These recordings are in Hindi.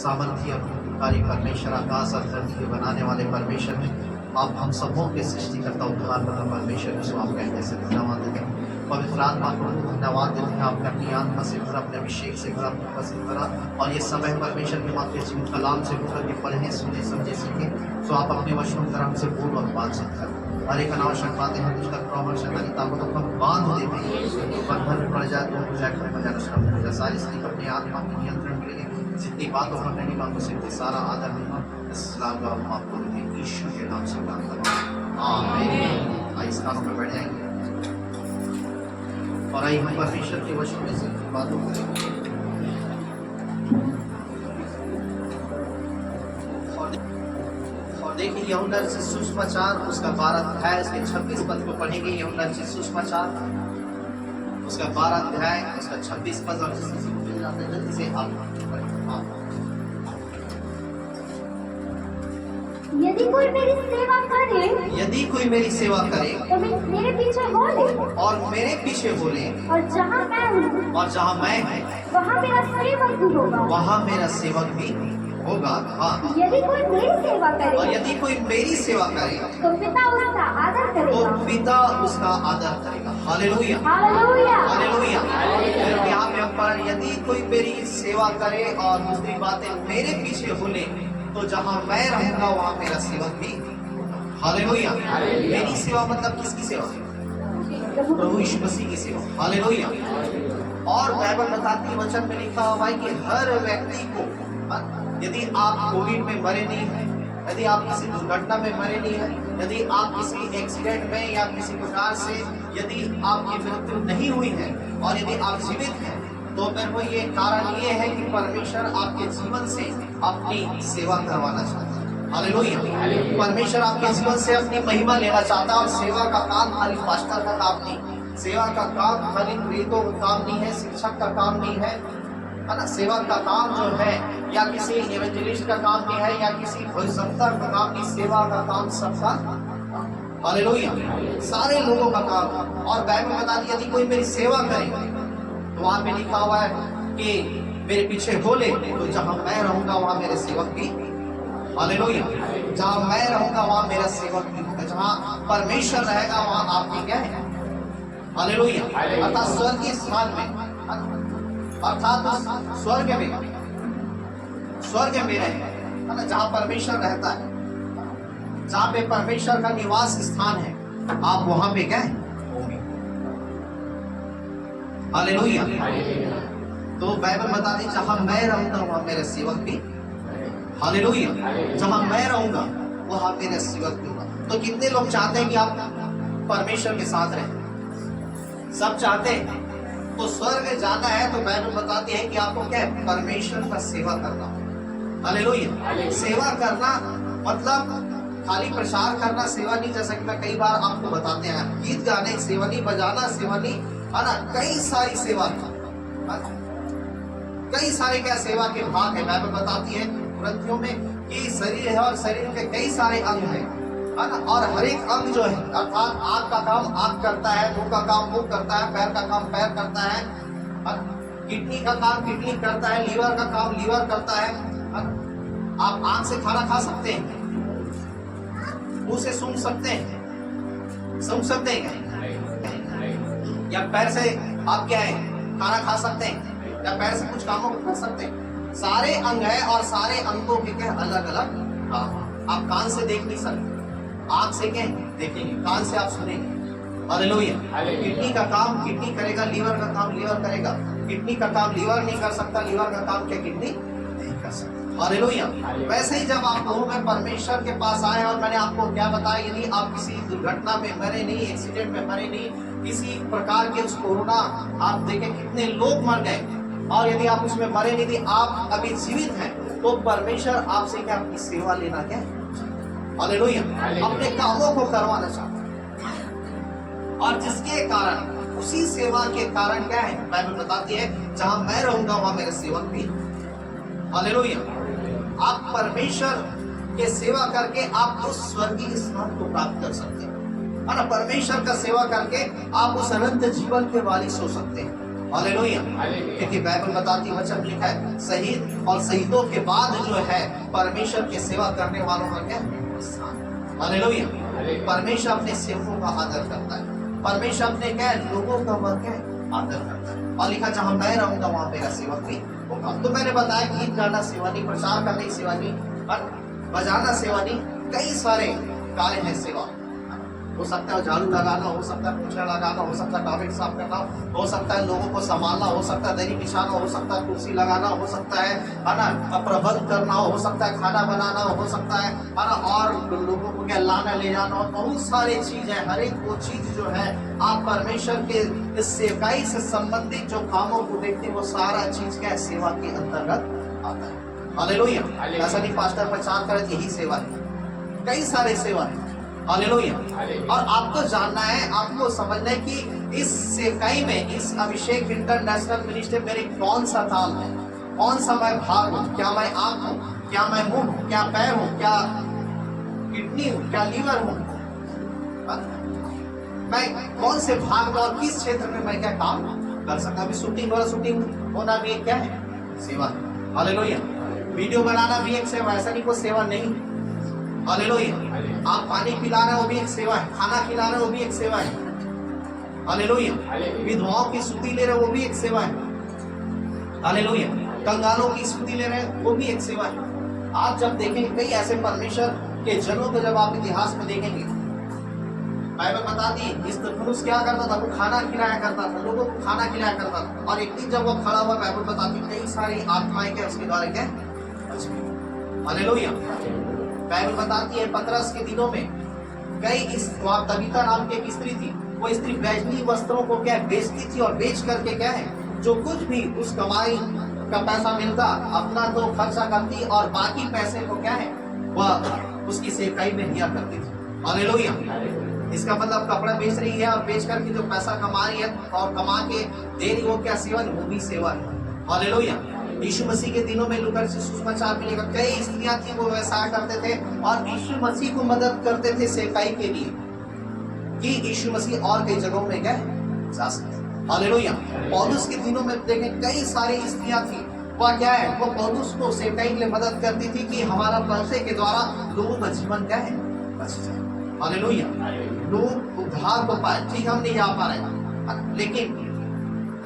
सामर्थ्यकारी परमेश्वर, आकाश और धरती के बनाने वाले परमेश्वर ने आप हम सबों के सृष्टिकर्ता उद्धार करता परमेश्वर जिसको आप कहते हैं धन्यवाद देते हैं। पवित्र आत्मा को धन्यवाद देते हैं, आपने अपनी आत्मा से भरा, अपने अभिषेक से भरा, अपने पद से भरा, और ये समय परमेश्वर के मात्र जीवन कलाम से होकर के पढ़ने सुने समझे सीखे। तो आप अपने वचनों की तरह से बोल और बातचीत कर, हर एक अनावश्यक बातें हम दुष्ट प्रभाव शैतानी ताकतों को बांध देते हैं, बंधन में पड़ जाए तो हो जाए, खत्म हो जाए, नष्ट हो जाए। सारी स्थिति अपने आत्मा के नियंत्रण के लिए जितनी बातों हम नहीं मांगो सकते, सारा आदर नहीं इस्लाम का हम आपको ईश्वर के नाम से प्रार्थना करते हैं, आमीन। आइए स्थानों पर बैठ जाएंगे और आइए हम परमेश्वर के वचन में से बातों को देखिए। यूहन्ना रचित सुसमाचार उसका 12 अध्याय उसके 26 पद को पढ़ेंगे। यूहन्ना रचित सुसमाचार उसका 12 अध्याय उसका 26 पद, और जिसे मिल जाते हैं जल्दी से आप यदि कोई मेरी सेवा करे, यदि कोई मेरी सेवा करे तो मेरे पीछे हो ले, और मेरे पीछे हो ले, और जहाँ मैं हूँ और जहाँ मैं हूँ वहाँ मेरा सेवक भी होगा, वहाँ मेरा सेवक भी होगा। हाँ, यदि कोई मेरी सेवा करे, और यदि कोई मेरी सेवा करे तो पिता उसका आदर तो करेगा, पिता उसका आदर करेगा। Hallelujah, hallelujah. हालेलुया। फिर यहाँ पे हम पढ़, यदि कोई मेरी सेवा करे और दूसरी बातें मेरे पीछे हो ले, तो जहाँ मैं रहूंगा वहाँ मेरा सेवक भी। हालेलुया। मेरी सेवा मतलब किसकी सेवा? प्रभु यीशु मसीह की सेवा। हालेलुया। और बाइबल बताती है, वचन में लिखा हुआ है कि हर व्यक्ति को, यदि आप कोविड में मरे नहीं है, यदि आप किसी दुर्घटना में मरे नहीं है, यदि आप किसी एक्सीडेंट में या किसी प्रकार से यदि आपकी मृत्यु नहीं हुई है, और यदि आप जीवित हैं, तो फिर वो ये कारण ये है कि परमेश्वर आपके जीवन से अपनी सेवा करवाना चाहता है। हालेलुया। परमेश्वर आपके जीवन से अपनी महिमा लेना चाहता है। और सेवा का काम खाली पास्टर का काम नहीं, सेवा का काम खाली प्रेरितों का काम नहीं है, शिक्षक का काम नहीं है ना। सेवा का काम जो है या किसी इवेंजलिस्ट का काम नहीं है या किसी भविष्यवक्ता का काम नहीं, सेवा का काम सबका। हालेलुया। सारे लोगों का काम। और बाइबल बताती है, यदि कोई मेरी सेवा करे, तो वहां पे लिखा हुआ है कि मेरे पीछे हो ले, तो जहां मैं रहूंगा वहां मेरे सेवक भी। हालेलुया। जहां मैं रहूंगा वहां मेरा सेवक भी। जहां परमेश्वर रहेगा वहां आप भी क्या है? हालेलुया। अर्थात स्वर्गीय स्थान में, अर्थात स्वर्ग में रहे, जहां परमेश्वर रहता है, जहां पे परमेश्वर का निवास स्थान है, आप वहां पे क्या है? हालेलुया। तो बाइबल बताती है, जहां मैं रहूंगा वहां मेरे सेवक भी। हालेलुया। जहां मैं रहूंगा वहां मेरे सेवक भी होगा। तो कितने लोग चाहते हैं कि आप परमेश्वर के साथ रहें? सब चाहते हैं। तो स्वर्ग जाना है तो बाइबल बताती है कि आपको क्या है? परमेश्वर का सेवा करना। हालेलुया। सेवा करना मतलब खाली प्रचार करना सेवा नहीं। जैसा कि मैं कई बार आपको बताते हैं, गीत गाने सेवा नहीं, बजाना सेवा नहीं, है ना। कई सारी सेवा, कई सारे क्या सेवा के भाग है। बाइबल बताती है ग्रंथियों में कि शरीर है और शरीर के कई सारे अंग है ना। और हर एक अंग जो है, अर्थात आंख का काम आंख करता है, मुंह का काम मुंह करता है, पैर का काम पैर करता है, किडनी का काम किडनी करता है, लीवर का काम लीवर करता है। आप आंख से खाना खा सकते हैं, मुंह से सूंघ सकते हैं, सूंघ सकते हैं, या पैर से आप क्या है खाना खा सकते हैं, या पैर से कुछ कामों को कर सकते हैं। सारे अंग है और सारे अंगों के क्या अलग अलग काम। आप कान से देख नहीं सकते, आंख से क्या देखेंगे, कान से आप सुनेंगे। हालेलुया। किडनी का काम किडनी करेगा, लीवर का काम लीवर करेगा। किडनी का काम लीवर नहीं कर सकता, लीवर का काम क्या किडनी नहीं कर सकता। हालेलुया। वैसे ही जब आप प्रभु में परमेश्वर के पास आए, और मैंने आपको क्या बताया, यदि आप किसी दुर्घटना में मरे नहीं, एक्सीडेंट में मरे नहीं, किसी प्रकार के उस कोरोना आप देखें कितने लोग मर गए, और यदि आप उसमें मरे नहीं थी, आप अभी जीवित हैं, तो परमेश्वर आपसे क्या अपनी सेवा लेना क्या है? हालेलुया। अपने कामों को करवाना चाहता है, और जिसके कारण उसी सेवा के कारण क्या है, बाइबल बताती है जहां मैं रहूंगा वहां मेरे सेवक भी। हालेलुया। आप परमेश्वर के सेवा करके आप उस स्वर्गीय स्थान को प्राप्त कर सकते हैं, और परमेश्वर का सेवा करके आप उस अनंत जीवन के वारिस हो सकते हैं। हालेलुया। क्योंकि बाइबल बताती वचन लिखा है शहीद और शहीदों के बाद जो है परमेश्वर की सेवा करने वालों का क्या स्थान। हालेलुया। परमेश्वर अपने सेवकों का आदर करता है, परमेश्वर अपने क्या लोगों का वह क्या आदर करता है। और लिखा जहां मैं रहूंगा वहां मेरा सेवक भी होगा। तो मैंने बताया गीत गाना सेवा नहीं, प्रचार करने सेवा नहीं, बजाना सेवा नहीं, कई सारे कार्य है सेवा। हो सकता है झाड़ू लगाना, हो सकता है पोछा लगाना, हो सकता है टॉयलेट साफ करना, हो सकता है लोगों को संभालना, हो सकता है दरी बिछाना, हो सकता है कुर्सी लगाना, हो सकता है ना प्रबंध करना, हो सकता है खाना बनाना, हो सकता है ना और लोगों को क्या लाना ले जाना, और बहुत सारी चीज है। हर एक वो चीज जो है आप परमेश्वर के सेवकाई से संबंधित जो कामों को देखते वो सारा चीज क्या है सेवा के अंतर्गत आता है। हालेलुया। ऐसा नहीं पास्टर प्रचार करे यही सेवा है, कई सारे सेवा है। हालेलुया। और आपको जानना है, आपको समझना है कि इस सेवकाई में, इस अभिषेक इंटरनेशनल मिनिस्ट्री मेरे कौन सा काम है, कौन सा मैं भाग हूँ, क्या मैं आंख हूँ, क्या मैं मुंह हूँ, क्या पैर हूँ, क्या किडनी हूँ, क्या लीवर हूँ, मैं कौन से भाग में और किस क्षेत्र में मैं क्या काम कर सकता हूँ। शूटिंग और शूटिंग होना भी एक क्या है सेवा है। हालेलुया। वीडियो बनाना भी एक सेवा, ऐसा नहीं कोई सेवा नहीं। हालेलुया। आप पानी पिला रहे हो वो भी एक सेवा है, खाना खिला रहे हो वो भी एक सेवा है। हालेलुया। विधवाओं की स्तुति ले रहे हो वो भी एक सेवा है। हालेलुया। कंगालों की स्तुति ले रहे हैं वो भी एक सेवा है। आप जब देखेंगे कई ऐसे परमेश्वर के जनों को, जब आप इतिहास में देखेंगे, बाइबल बताती स्तिफनुस क्या करता था, वो खाना खिलाया करता था, लोगों को खाना खिलाया करता था। और एक दिन जब वो खड़ा हुआ, बाइबल बताती कई सारी आत्माएं क्या उसके द्वारा क्या हालेलुया। बाइबल बताती है पतरस के दिनों में कई तबीता नाम की एक स्त्री थी, वो स्त्री बैजनी वस्त्रों को क्या बेचती थी, और बेच करके क्या है जो कुछ भी उस कमाई का पैसा मिलता अपना तो खर्चा करती, और बाकी पैसे को क्या है वह उसकी सेवकाई में दिया करती थी। हालेलुया। इसका मतलब कपड़ा बेच रही है और बेच करके जो पैसा कमा रही है और कमा के दे रही वो क्या सेवा, वो भी सेवा है। हालेलुया। यीशु मसीह के दिनों में लूका सुसमाचार मिलेगा, कई स्त्रियां थी वो व्यवसाय करते थे और यीशु मसीह को मदद करते थे सेवकाई के लिए कि यीशु मसीह और कई जगहों में गए जा सकते। हालेलुया। पौलुस के दिनों में देखें कई सारी स्त्रियां थी, वह क्या है वो पौलुस को सेवकाई के लिए मदद करती थी कि हमारा पैसे के द्वारा लोगों का जीवन क्या है बच जाए। हालेलुया। लोग उद्धार को पाए। ठीक हम नहीं जा पा रहे, लेकिन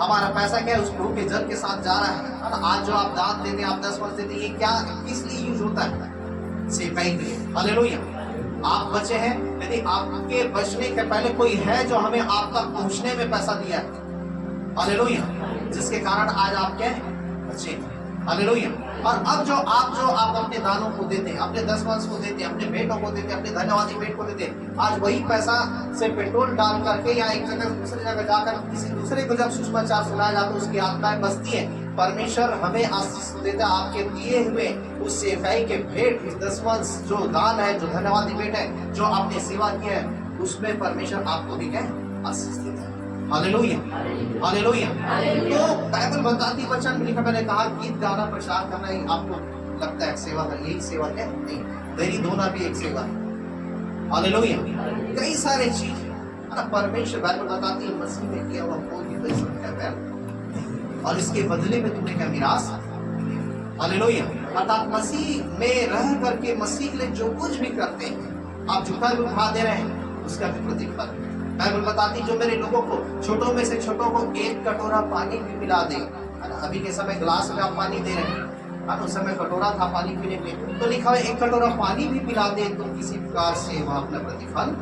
हमारा पैसा क्या है उस प्रभु के जल के साथ जा रहा है। आज जो आप दान देते हैं, आप 10 वर्ष देते हैं, ये क्या किस लिए यूज होता है सेवकाई के लिए। हालेलुया। आप बचे हैं, यदि आपके बचने के पहले कोई है जो हमें आप तक पहुंचने में पैसा दिया है। हालेलुया। जिसके कारण आज आप क्या है बचे। हालेलुया। और अब जो आप अपने दानों को देते हैं, अपने 10 वर्ष को देते हैं, अपने बेटों को देते हैं, अपने धन्यवादी बेट को देते हैं, आज वही पैसा से पेट्रोल डाल करके या एक जगह दूसरी जगह जाकर किसी दूसरे को जब सुसमाचार सुनाया जाता है उसकी आत्माएं बसती है। परमेश्वर हमें आशीष देता है आपके दिए हुए उस सेवकाई के भेंट, उस 10 वर्ष जो दान है, जो धन्यवादी भेंट है, जो आपने सेवा किया है, उसमें परमेश्वर आपको भी क्या आशीष देता है। हालेलुया। हालेलुया। तो बाइबल बताती वचन में लिखा, मैंने कहा गीत गाना प्रचार करना ही आपको लगता है सेवा कर, यही सेवा क्या नहीं, दरी धोना भी एक सेवा है। हालेलुया। कई सारे चीज है ना परमेश्वर बाइबल बताती है मसीह में किया हुआ कोई भी परिश्रम है और इसके बदले में तुमने क्या मिरास। हालेलुया। अर्थात मसीह में रह करके मसीह के लिए जो कुछ भी करते हैं, आप झुका भी उठा दे रहे हैं, उसका भी प्रतिफल। बाइबल बताती जो मेरे लोगों को छोटों में से छोटों को एक कटोरा पानी भी पिला दे। अभी के समय ग्लास में आप पानी दे रहे हैं, उस समय कटोरा था पानी पीने में, तो लिखा है एक कटोरा पानी भी पिला दे तो किसी प्रकार से वह अपना प्रतिफल।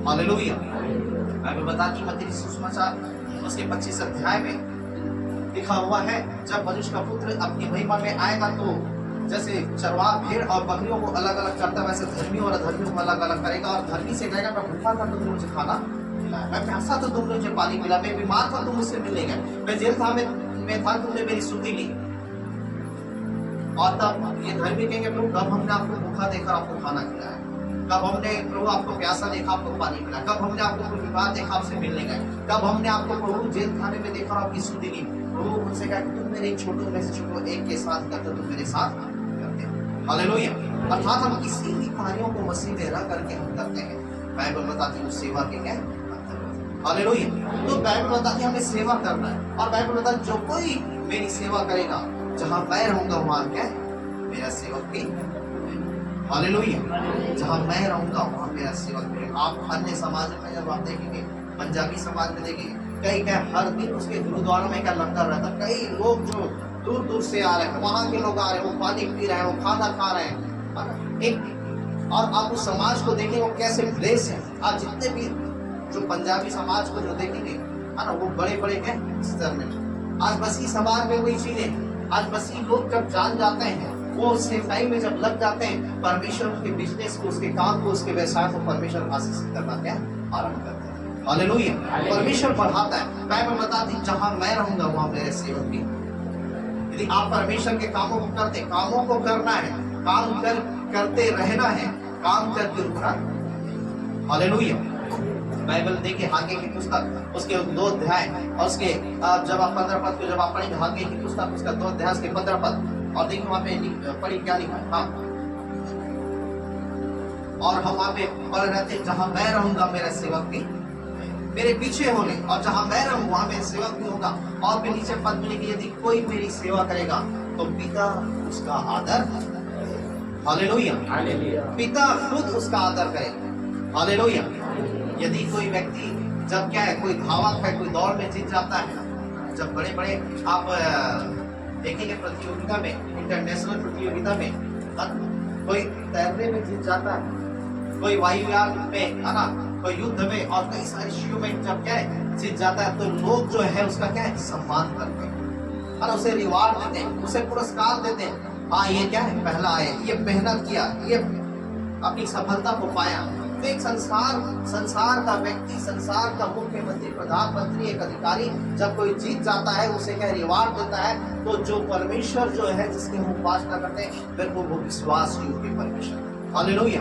हालेलुया। बाइबल बताती मत्ती सुसमाचार उसके 25 अध्याय में लिखा हुआ है, जब मनुष्य का पुत्र अपनी महिमा में आएगा तो जैसे चरवाहा भेड़ और बकरियों को अलग अलग करता है, वैसे धर्मी और अधर्मियों को अलग अलग करेगा। और धर्मी से कहेगा मैं भूखा था तो तुम मुझे खाना खिलाया, मैं प्यासा तो तुमने मुझे पानी पिला, मैं बीमार था तुम मुझसे मिलने गए, मैं जेल था मैं था तुमने मेरी स्तुति ली। और तब ये धर्मी कहेंगे प्रभु कब हमने आपको भूखा देखा आपको खाना खिलाया, कब हमने प्रभु आपको प्यासा देखा आपको पानी पिलाया, कब हमने आपको विवाह देखा आपसे मिलने गए, कब हमने आपको प्रभु जेल खाने में देखा और आपकी स्तुति ली। प्रभु उनसे कहा तुम मेरे छोटों में से छोटो एक के साथ करते तुम मेरे साथ करते। हालेलुया। अर्थात हम किसी भी कार्यों को मसीह में रह करके हम करते हैं, बाइबल बताती है उस सेवा के क्या। हालेलुया। तो बाइबल बताती है हमें सेवा करना है, और बाइबल बताती है जो कोई मेरी सेवा करेगा, जहां मैं रहूंगा वहां क्या है? मेरा सेवक भी। हालेलुया। जहां मैं रहूंगा वहां मेरा सेवक भी। आप अन्य समाज में जब आप देखेंगे, पंजाबी समाज में देखेंगे, कई क्या हर दिन उसके गुरुद्वारों में क्या लंगर रहता है। कई लोग जो दूर दूर से आ रहे हैं, वहां के लोग आ रहे हैं, वो पानी पी रहे हैं, वो खाना खा रहे हैं, है ना? एक और आप उस समाज को देखेंगे वो कैसे ब्लेस है। आप जितने भी जो पंजाबी समाज को जो देखेंगे, है ना, वो बड़े बड़े क्या स्तर में। आज बसी समाज में वही चीजें, आज बसी लोग जब जान जाते हैं, वो सेवकाई में जब लग जाते हैं, परमेश्वर के बिजनेस को, उसके काम को, उसके व्यवसाय को परमेश्वर आशीष करना क्या आरंभ करते हैं। हालेलुया। परमेश्वर बढ़ाता है। बाइबल बताती जहां मैं रहूंगा वहां मेरे सेवक भी। यदि आप परमेश्वर के कामों को करते, कामों को करना है, काम करते रहना है, काम करके रुकना। हालेलुया। बाइबल देखिए हागे की पुस्तक, उसके 2 अध्याय और उसके जब आप 15 पद को जब आप पढ़ेंगे, हागे की पुस्तक उसका 2 अध्याय के 15 पद, और देखिए वहां पे पढ़ी क्या लिखा है। हाँ, और हम वहां पे पढ़ रहे थे, जहां मैं रहूंगा मेरा सेवक भी मेरे पीछे होने, और जहां मैं रहूं वहां मेरा सेवक भी होगा। और फिर नीचे पद में लिखी, यदि कोई मेरी सेवा करेगा तो पिता उसका आदर। हालेलुया। पिता खुद उसका आदर करेगा। हालेलुया। यदि कोई व्यक्ति जब क्या है, कोई धावक है, कोई दौड़ में जीत जाता है, जब बड़े बड़े आप देखेंगे प्रतियोगिता में, इंटरनेशनल प्रतियोगिता में, कोई तैरने में जीत जाता है, कोई वायुयान में, है ना, कोई युद्ध में, और कई सारी चीजों में जब क्या है जीत जाता है, तो लोग जो है उसका क्या है सम्मान करते हैं, और उसे रिवार्ड देते हैं, उसे पुरस्कार देते हैं। हाँ, ये क्या है, पहला आए, ये मेहनत किया, ये अपनी सफलता को पाया। तो एक संसार का व्यक्ति, संसार का मुख्यमंत्री, प्रधानमंत्री, एक अधिकारी जब कोई जीत जाता है, उसे क्या रिवार्ड देता है। तो जो परमेश्वर जो है, जिसके हम उपासना करते हैं, फिर वो विश्वास योग्य परमेश्वर। हालेलुया।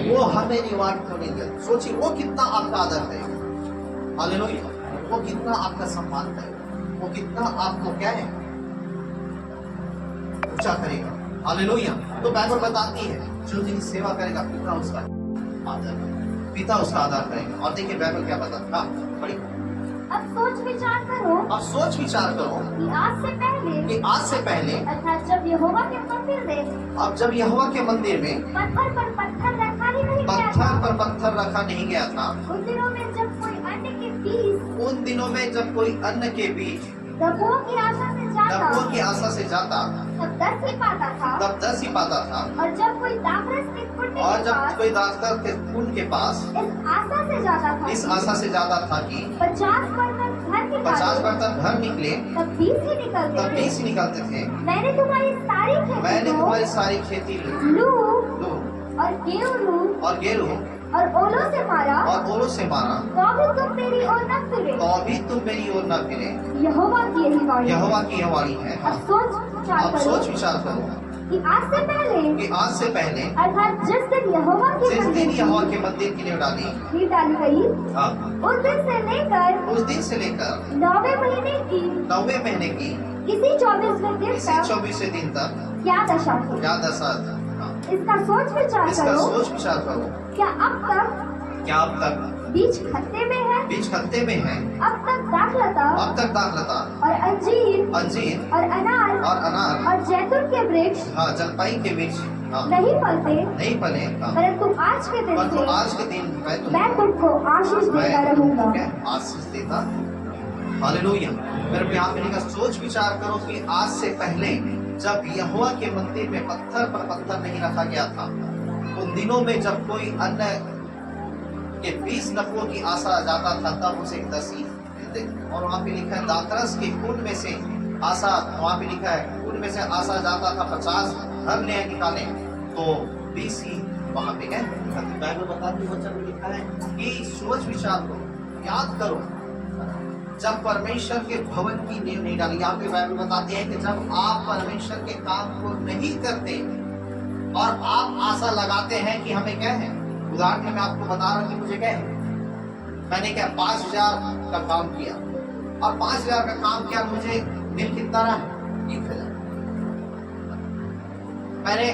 वो हमें रिवार्ड क्यों नहीं देता? सोचिए वो कितना आपका आदर करेगा। हालेलुया। वो कितना आपका सम्मान करेगा, वो कितना आपको क्या है ऊंचा करेगा। हालेलुया। तो बाइबल बताती है जो जिन सेवा करेगा पिता उसका आदर, पिता उसका आदर करेगा। और देखिए बाइबल क्या बताता है। पढ़िए। अब सोच विचार करो अब सोच विचार करो कि आज से पहले अर्थात जब यहोवा के मंदिर में, अब जब यहोवा के मंदिर में पत्थर पर पत्थर रखा ही नहीं गया था, पत्थर पर पत्थर रखा नहीं गया था, उन दिनों में जब कोई अन्न के बीज, उन दिनों में जब कोई अन्न के बीज डब्बों की आशा से जाता, डब्बों की आशा से जाता, तब 10 ही पाता था, तब 10 ही पाता था। और जब कोई दाखरस के कुंड और के जब पास कोई दाखतर के कुंड के पास इस आशा से जाता था, इस आशा से जाता था कि 50 बर्तन घर निकाले, 50 बर्तन घर निकले, तब 20 ही निकलते तब थे। 20 ही निकलते थे। मैंने तुम्हारी सारी खेती मैंने को तुम्हारी सारी खेती लू लो और गेहूं और गेरू और ओलों से मारा, और ओलों से मारा, तो भी तुम मेरी ओर न फिरे। तो भी तुम मेरी ओर न फिरे। यहोवा की यही वाणी। यहोवा की यह वाणी है। अब सोच विचार अब करो सोच विचार करो कि आज से पहले अर्थात जिस दिन यहोवा के जिस मंदिर दिन की यहोवा के मंदिर की नींव डाली, नींव डाली गई, हाँ, उस दिन से लेकर उस दिन से लेकर 9वें महीने की 9वें महीने की इसी 24वें दिन इसी तक 24वें दिन तक क्या दशा थी? क्या दशा था? हाँ, इसका सोच विचार इसका करो। सोच विचार करो। क्या अब तक क्या अब तक बीज खत्ते में है? बीज खत्ते में है? अब तक दाखलता अब तक दाखलता और अंजीर अंजीर और अनार और अनार और जैतून के वृक्ष हाँ जलपाई के बीच हाँ नहीं फलते, नहीं फले, हाँ, परंतु आज के दिन परंतु से आज के दिन मैं तुमको आशीष देता रहूंगा। क्या आशीष देता। हालेलुया। मेरे यहाँ पे लिखा सोच विचार करो कि आज से पहले जब यहोवा के मंदिर में पत्थर पर पत्थर नहीं रखा गया था, उन दिनों में जब कोई अन्न के 20 नफों की आशा जाता था, तब उसे 10 ही मिलते। और वहाँ पे लिखा है दाखरस के कुंड में से आशा, वहाँ पे लिखा है कुंड में से आशा जाता था 50 घर ले निकाले, तो 20 ही वहाँ पे गए। बाइबल बताती वचन में लिखा है कि सोच विचार करो, याद करो जब परमेश्वर के भवन की नींव नहीं डाली। यहाँ पे बाइबल बताती है कि जब आप परमेश्वर के काम को नहीं करते और आप आशा लगाते हैं कि हमें क्या है, उदाहरण में मैं आपको बता रहा हूँ कि मुझे क्या है, मैंने क्या 5000 का काम किया और 5000 का काम किया, मुझे मिल कितना रहा है 1000। मैंने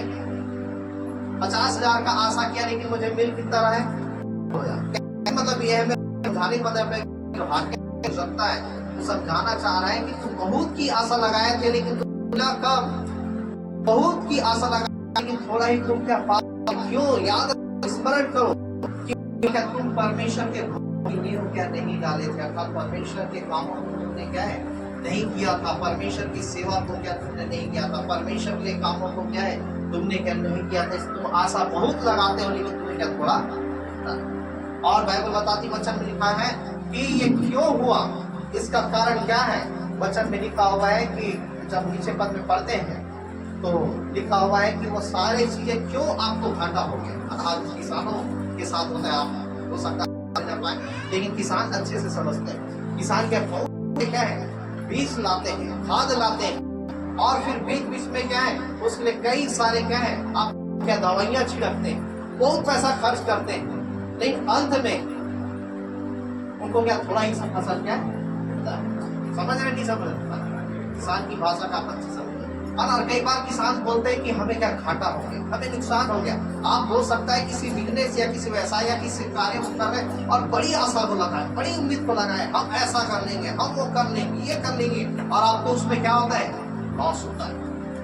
50,000 का आशा किया लेकिन मुझे मिल कितना रहा है 2000। मतलब यह है, मेरे मतलब जो हाकिम गुजरता है वो समझाना चाह रहा है कि तुम बहुत की आशा लगाए थे लेकिन तुम मिला कम, बहुत की आशा लगाई लेकिन थोड़ा ही तुम क्या पा, क्यों? याद स्मरण करो कि क्या तुम परमेश्वर के नींव क्या नहीं डाले थे, अर्थात परमेश्वर के कामों को तुमने क्या है नहीं किया था, परमेश्वर की सेवा को क्या तुमने नहीं किया था, परमेश्वर के कामों को क्या है तुमने क्या नहीं किया था। तुम आशा बहुत लगाते हो लेकिन तुम्हें क्या थोड़ा। और बाइबल बताती वचन में लिखा है कि ये क्यों हुआ, इसका कारण क्या है। वचन में लिखा हुआ है कि जब नीचे पद में पढ़ते हैं तो लिखा हुआ है कि वो सारी चीजें क्यों आपको घाटा हो गया। आज किसानों के साथ होता है, आप हो सकता है लेकिन किसान अच्छे से समझते हैं। किसान क्या क्या है, बीज लाते हैं, खाद लाते हैं और फिर बीच में क्या है उसके लिए कई सारे क्या है आप क्या दवाइयां छिड़कते हैं, बहुत पैसा खर्च करते हैं, लेकिन अंत में उनको क्या थोड़ा ही सा फसल क्या है समझ रहे नहीं समझ किसान की भाषा का अपन से समझ। और कई बार किसान बोलते हैं कि हमें क्या घाटा हो गया, हमें नुकसान हो गया। आप हो सकता है किसी बिजनेस या किसी व्यवसाय या किसी कार्य को कर रहे और बड़ी आशा को लगाए, बड़ी उम्मीद को लगाए, हम ऐसा कर लेंगे, हम वो कर लेंगे, ये कर लेंगे, और आपको उसमें क्या होता है लॉस होता है,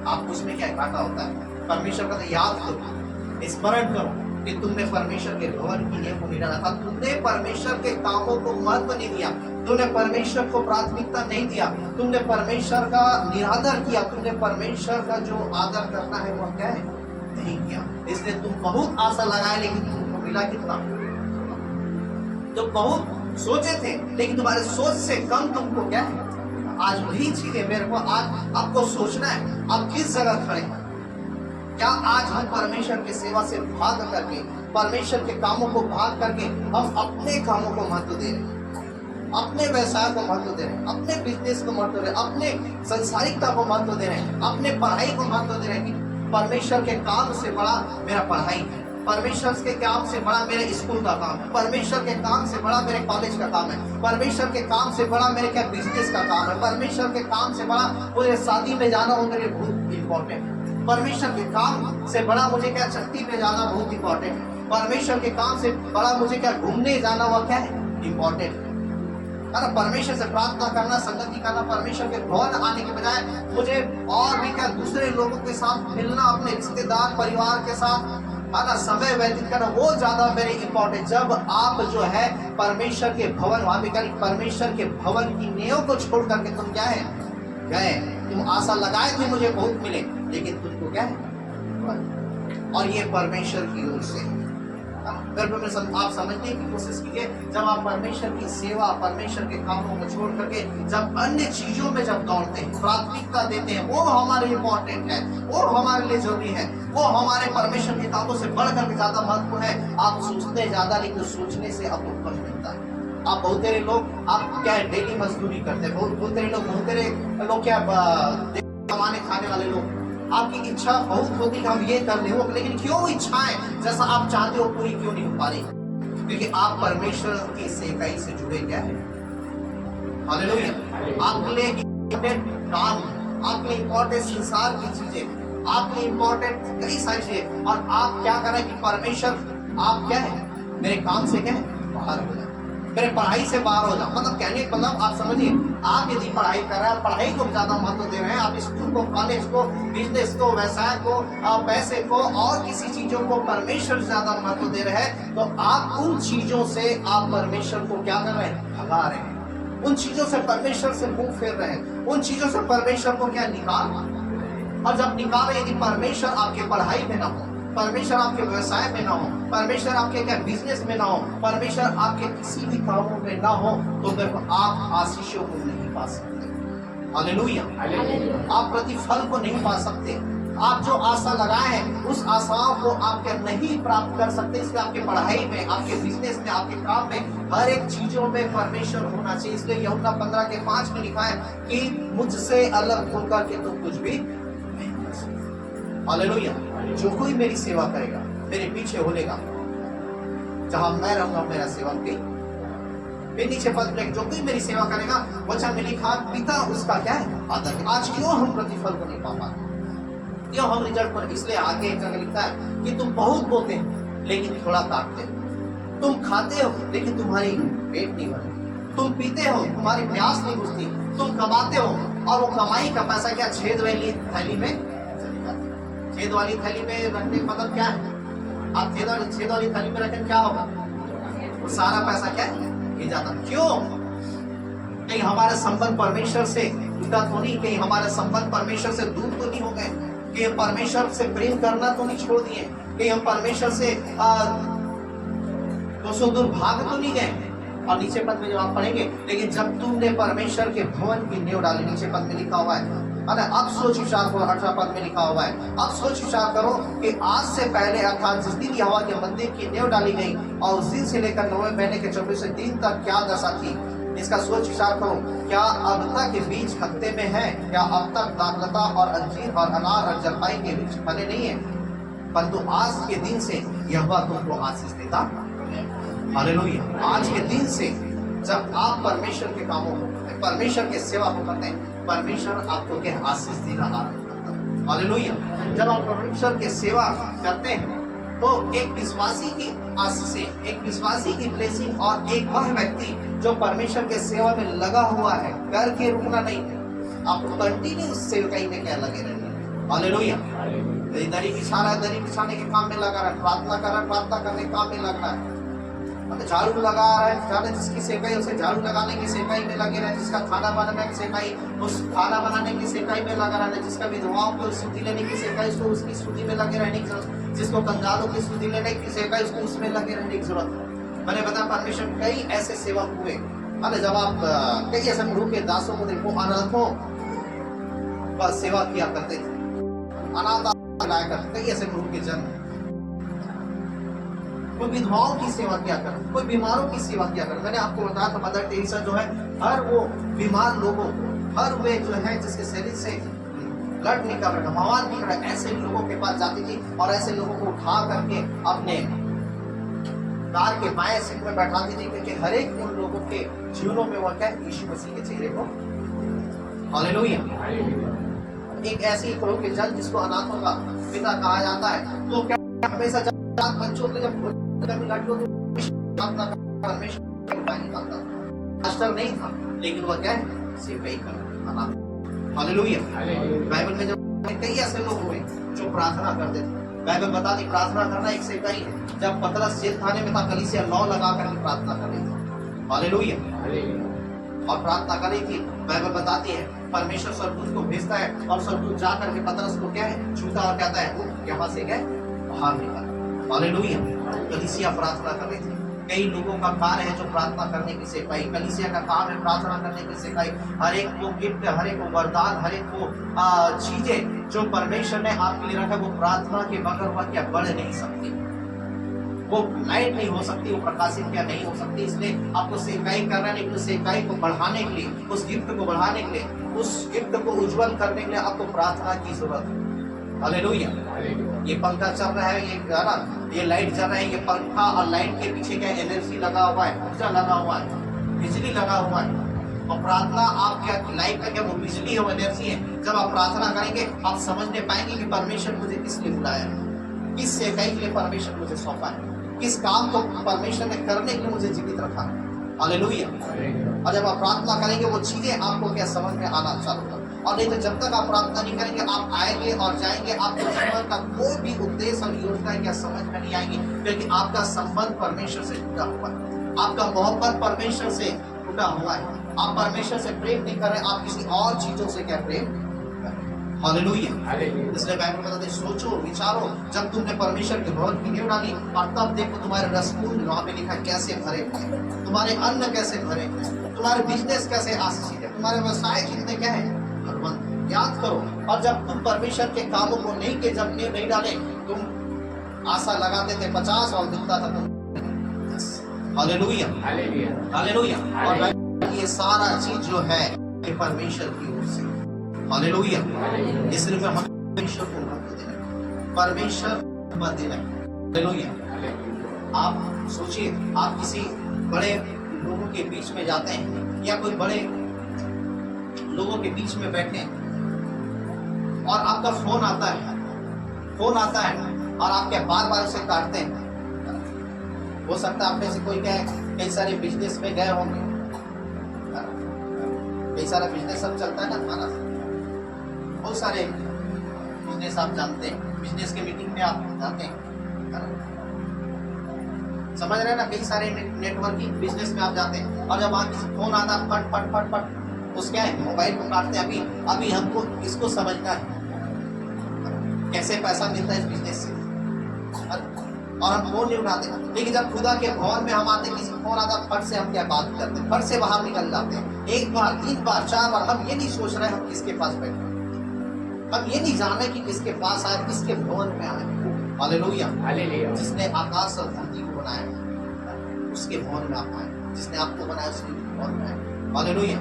आपको उसमें क्या घाटा होता है। परमेश्वर का तो याद करो, स्मरण करो कि तुमने परमेश्वर के भवन की नींव को नहीं डाला था, तुमने परमेश्वर के कामों को महत्व नहीं दिया, तुमने परमेश्वर को प्राथमिकता नहीं दिया, तुमने परमेश्वर का निरादर किया, तुमने परमेश्वर का जो आदर करना है वो क्या है नहीं किया। इसलिए तुम बहुत आशा लगाए लेकिन तुमको मिला कितना, तो बहुत सोचे थे लेकिन तुम्हारे सोच से कम तुमको क्या है। आज वही चीजें मेरे को आज आपको सोचना है, आप किस जगह खड़े हैं। क्या आज हम परमेश्वर की सेवा से भाग करके, परमेश्वर के कामों को भाग करके हम अपने कामों को महत्व दे रहे हैं, अपने व्यवसाय को महत्व दे रहे हैं, अपने बिजनेस को महत्व दे रहे हैं, अपने संसारिकता को महत्व दे रहे हैं, अपने पढ़ाई को महत्व दे रहे हैं कि परमेश्वर के काम से बड़ा मेरा पढ़ाई है, परमेश्वर के काम से बड़ा मेरे स्कूल का काम है, परमेश्वर के काम से बड़ा मेरे कॉलेज का काम है, परमेश्वर के काम से बड़ा मेरे क्या बिजनेस का काम है, परमेश्वर के काम से बड़ा मुझे शादी में जाना हो मेरे बहुत इंपॉर्टेंट है, परमेश्वर के काम से बड़ा मुझे क्या छुट्टी में जाना बहुत इंपॉर्टेंट है, परमेश्वर के काम से बड़ा मुझे क्या घूमने जाना हुआ क्या है इंपॉर्टेंट है। परमेश्वर से प्रार्थना करना, संगति करना, परमेश्वर के भवन आने के बजाय मुझे और भी क्या दूसरे लोगों के साथ मिलना, अपने रिश्तेदार परिवार के साथ समय व्यतीत करना, वो ज्यादा मेरे इंपॉर्टेंट। जब आप जो है परमेश्वर के भवन वहां पे परमेश्वर के भवन की नींव को छोड़ करके तुम क्या है गए, तुम आशा लगाए थे मुझे बहुत मिले लेकिन तुमको क्या है, और ये परमेश्वर की ओर से आप समझने की कोशिश कीजिए। जब आप परमेश्वर की सेवा, परमेश्वर के कामों को छोड़ करके जब अन्य चीजों में जब दौड़ते हैं, प्राथमिकता देते हैं, वो हमारे इंपॉर्टेंट है, वो हमारे लिए जरूरी है, वो हमारे परमेश्वर के कामों से बढ़ करके ज्यादा महत्वपूर्ण है। आप सोचते ज्यादा लेकिन सोचने से आपको फल मिलता है। आप बहुत तेरे लोग आप क्या डेली मजदूरी करते हैं, बहुत तेरे लोग क्या कमाने खाने वाले लोग, आपकी इच्छा बहुत होती है हम ये कर ले वो, लेकिन क्यों इच्छाएं जैसा आप चाहते हो पूरी क्यों नहीं हो पा रही? क्योंकि आप परमेश्वर की सेवकाई से जुड़े क्या है। हालेलुया। आपके लिए इम्पोर्टेंट काम, आपके लिए इम्पोर्टेंट संसार की चीजें, आपके लिए इम्पोर्टेंट कई सारी चीजें, और आप क्या कर रहे हैं कि परमेश्वर आप क्या है मेरे काम से क्या है बाहर हो जाए, मेरे पढ़ाई से बाहर हो जाओ। मतलब कहने का मतलब आप समझिए, आप यदि पढ़ाई कर रहे हैं, पढ़ाई को ज्यादा महत्व दे रहे हैं, आप स्कूल को, कॉलेज को, बिजनेस को, व्यवसाय को, पैसे को और किसी चीजों को परमेश्वर ज्यादा महत्व दे रहे हैं, तो आप उन चीजों से आप परमेश्वर को क्या कर रहे हैं भगा रहे हैं, उन चीजों से परमेश्वर से मुंह फेर रहे हैं, उन चीजों से परमेश्वर को क्या निकाल। और जब निकाल रहे, यदि परमेश्वर आपके पढ़ाई में ना हो, परमेश्वर आपके व्यवसाय में ना हो, परमेश्वर आपके क्या बिजनेस में ना हो, परमेश्वर आपके किसी भी कामों में ना हो, तो फिर आप आशीषों को नहीं पा सकते। हालेलुया। आप प्रतिफल को नहीं पा सकते। आप जो आशा लगाए हैं उस आशाओं को आप क्या नहीं प्राप्त कर सकते। इसलिए आपके पढ़ाई में, आपके बिजनेस में, आपके काम में, हर एक चीजों में परमेश्वर होना चाहिए। इसलिए यूहन्ना 15:5 में लिखा है कि मुझसे अलग होकर के तो कुछ भी। हालेलुया। जो कोई मेरी सेवा करेगा, मेरे पीछे होलेगा, जहां मैं रहूंगा मेरा सेवक भी। फिर नीचे पद में जो कोई मेरी सेवा करेगा, वचन में लिखा पिता उसका क्या है आदर। आज क्यों हम प्रतिफल को नहीं पा पाते, क्यों हम रिजल्ट पर? इसलिए आगे करके लिखता है कि तुम बहुत बोते लेकिन थोड़ा काटते हो, तुम खाते हो लेकिन तुम्हारी पेट नहीं भरे, तुम पीते हो, तुम्हारी प्यास नहीं बुझती, तुम कमाते हो और वो कमाई का पैसा क्या छेद वाली थैली में चली जाती है। छेद वाली थैली में रखने का मतलब क्या है? आप छेद वाली थैली में रखें क्या होगा? वो सारा पैसा क्या है जाता। क्यों? कहीं हमारे संबंध परमेश्वर से टूटा तो नहीं, कहीं हमारे संबंध परमेश्वर से दूर तो नहीं हो गए, कि हम परमेश्वर से प्रेम करना तो नहीं छोड़ दिए, कि हम परमेश्वर से दोस्तों दूर भाग तो नहीं गए। और नीचे पद में जब आप पढ़ेंगे, लेकिन जब तुमने परमेश्वर के भवन की नींव डाली, नीचे पद में लिखा हुआ है, अरे अब सोच विचार करो, 18 पद में लिखा हुआ है, अब सोच विचार करो कि आज से पहले अर्थात जिस दिन यहोवा के मंदिर की नींव डाली गई और उस दिन से लेकर 9वें महीने के 24वें दिन तक क्या दशा थी, इसका सोच विचार करो। क्या अब तक के बीज खत्ते में है? क्या अब तक दाखलता और अंजीर और अनार और जलपाई के बीज फले नहीं है? परंतु आज के दिन से यहोवा तुमको आशीष देता है। हालेलुया। आज के दिन से जब आप परमेश्वर के कामों को, परमेश्वर के सेवा को करते हैं, परमेश्वर आपको क्या आशीष देना आरंभ करता है। हालेलुया। जब आप परमेश्वर की सेवा करते हैं तो एक विश्वासी की आशीष, एक विश्वासी की ब्लेसिंग, और एक वह व्यक्ति जो परमेश्वर के सेवा में लगा हुआ है, करके रुकना नहीं है, आप कंटिन्यू सेवकाई में क्या लगे रहेंगे। हालेलुया। दरी बिछा रहा है, दरी बिछाने के काम में लगा रहा है, प्रार्थना कर रहा है, प्रार्थना करने के काम में लग रहा है, झाड़ू लगा रहा है, जाने जिसकी सेवकाई उसे झाड़ू लगाने की सेवकाई में लगे रहे, जिसका खाना बनाने की सेवकाई उस खाना बनाने की सेवकाई में लगा रहा है, जिसका विधवाओं को स्तुति लेने की सेवकाई उसको उसकी स्तुति में लगे रहने की जरूरत, जिसको कंगालों की स्तुति लेने की सेवकाई उसको उसमें लगे रहने की जरूरत। मैंने बताया परमेश्वर कई ऐसे सेवक हुए, अरे जब आप कई ऐसे प्रभु के दासों को देखो, अनाथों का सेवा किया करते थे, अनाथ लाया करते, कई ऐसे प्रभु के जन, कोई विधवाओं की सेवा किया कर, कोई बीमारों की सेवा किया कर। मैंने आपको बताया था मदर टेरेसा जो है हर वो बीमार लोगों को, हर वे जो है जिसके शरीर से ब्लड निकल रहा है, मवाद निकल रहा है, ऐसे लोगों के पास जाती थी और ऐसे लोगों को उठा करके अपने कार के बाएं सीट में बैठाती थी, क्योंकि हर एक उन लोगों के जीवनों में वह क्या यीशु मसीह के चेहरे को। हालेलुया। एक ऐसी प्रभु के जन जिसको अनाथों का पिता कहा जाता है, तो क्या हमेशा बच्चों के जब मास्टर नहीं था, लेकिन वह क्या है सेवकाई करना। हालेलुया। बाइबल में जब कई ऐसे लोग हुए जो प्रार्थना करते थे, बाइबल बताती प्रार्थना करना एक सेवकाई है। जब पतरस जेल खाने में था, कलीसिया लौ लगा कर प्रार्थना कर रही थी। हालेलुया। और प्रार्थना कर रही थी, बाइबल बताती है परमेश्वर स्वर्गदूत को भेजता है और स्वर्गदूत जाकर के पतरस को क्या है छूता और कहता है वो यहाँ से गए बाहर निकल। हालेलुया। कलीसिया प्रार्थना कर रही थी। कई लोगों का कार्य है जो प्रार्थना करने की सेवकाई, कलीसिया का काम है प्रार्थना करने की सेवकाई। हर एक को गिफ्ट, हर एक को वरदान, हर एक को चीजें जो परमेश्वर ने आपके लिए रखा, वो प्रार्थना के बगैर वह क्या बढ़ नहीं सकती, वो लाइट नहीं हो सकती, वो प्रकाशित क्या नहीं हो सकती। इसलिए आपको सेवकाई करना है, लेकिन सेवकाई को बढ़ाने के लिए, उस गिफ्ट को बढ़ाने के लिए, उस गिफ्ट को उज्जवल करने के लिए आपको प्रार्थना की जरूरत है। हालेलुया। ये पंखा चल रहा है, ये गाना, ये लाइट चल रहा है, ये पंखा और लाइट के पीछे क्या एनर्जी लगा हुआ है, ऊर्जा लगा हुआ है, बिजली लगा हुआ है। और प्रार्थना आपके लाइफ का क्या वो बिजली है, वो एनर्जी है। जब आप प्रार्थना करेंगे आप समझने पाएंगे कि परमेश्वर मुझे किस लिए बुलाया, किस सेवकाई के लिए परमेश्वर मुझे सौंपा है, किस काम को परमेश्वर ने करने के लिए मुझे जीवित रखा है। हालेलुया। और जब आप प्रार्थना करेंगे वो चीजें आपको क्या समझ में आना चालू होगा। और नहीं तो जब तक आप प्रार्थना नहीं करेंगे, आप आएंगे और जाएंगे, आपके जीवन का कोई भी उद्देश्य और योजना क्या समझ में नहीं आएगी, क्योंकि आपका संबंध परमेश्वर से जुड़ा हुआ है, आपका मोहब्बत परमेश्वर से जुड़ा हुआ है। आप परमेश्वर से प्रेम नहीं कर रहे, आप किसी और चीजों से क्या प्रेम कर रहे। हालेलुया। इसलिए बाइबल बताते सोचो विचारो, जब तुमने परमेश्वर के भवन की नींव डाली और तब देखो तुम्हारे रसपूर्ण वहां पे लिखा कैसे भरे, तुम्हारे अन्न कैसे भरे, तुम्हारे बिजनेस कैसे आशीषित है, तुम्हारे व्यवसाय कितने क्या है भगवान याद करो। और जब तुम परमेश्वर के कामों को नहीं के जब नहीं डाले, तुम आशा लगाते थे 50 और मिलता था तुम। हालेलुया। हालेलुया। और ये सारा चीज जो है ये परमेश्वर की ओर से। हालेलुया। इसलिए हम परमेश्वर को महत्व देना, परमेश्वर मत देना। हालेलुया। आप सोचिए, आप किसी बड़े लोगों के बीच में जाते हैं या कोई बड़े लोगों के बीच में बैठे और आपका फोन आता है और आप क्या बार बार उसे काटते हैं। हो सकता है आप में से कोई क्या है कई सारे बिजनेस में गए होंगे, सारा बिजनेस सब चलता है ना हमारा, बहुत सारे बिजनेस आप जानते हैं, बिजनेस के मीटिंग में आप जाते हैं, है ना? समझ रहे हैं ना, कई सारे नेटवर्किंग बिजनेस में आप जाते हैं और जब वहाँ किसी फोन आता है फट फट फट फट उस क्या है मोबाइल को काटते हैं। अभी हमको इसको समझना है कैसे पैसा मिलता है इस बिजनेस से, और हम फोन नहीं उठाते। लेकिन जब खुदा के भवन में हम आते हैं, किसी फोन आता फट से हम क्या बात करते हैं, फट से बाहर निकल जाते हैं। एक बार, 3 बार, 4 बार हम ये नहीं सोच रहे हम किसके पास बैठे, हम ये नहीं जान रहे कि किसके पास आए, किसके भवन में आए। हालेलुया, जिसने आकाश और धरती को बनाया उसके भवन में आप आए, जिसने आपको बनाया उसके भवन में आए। हालेलुया।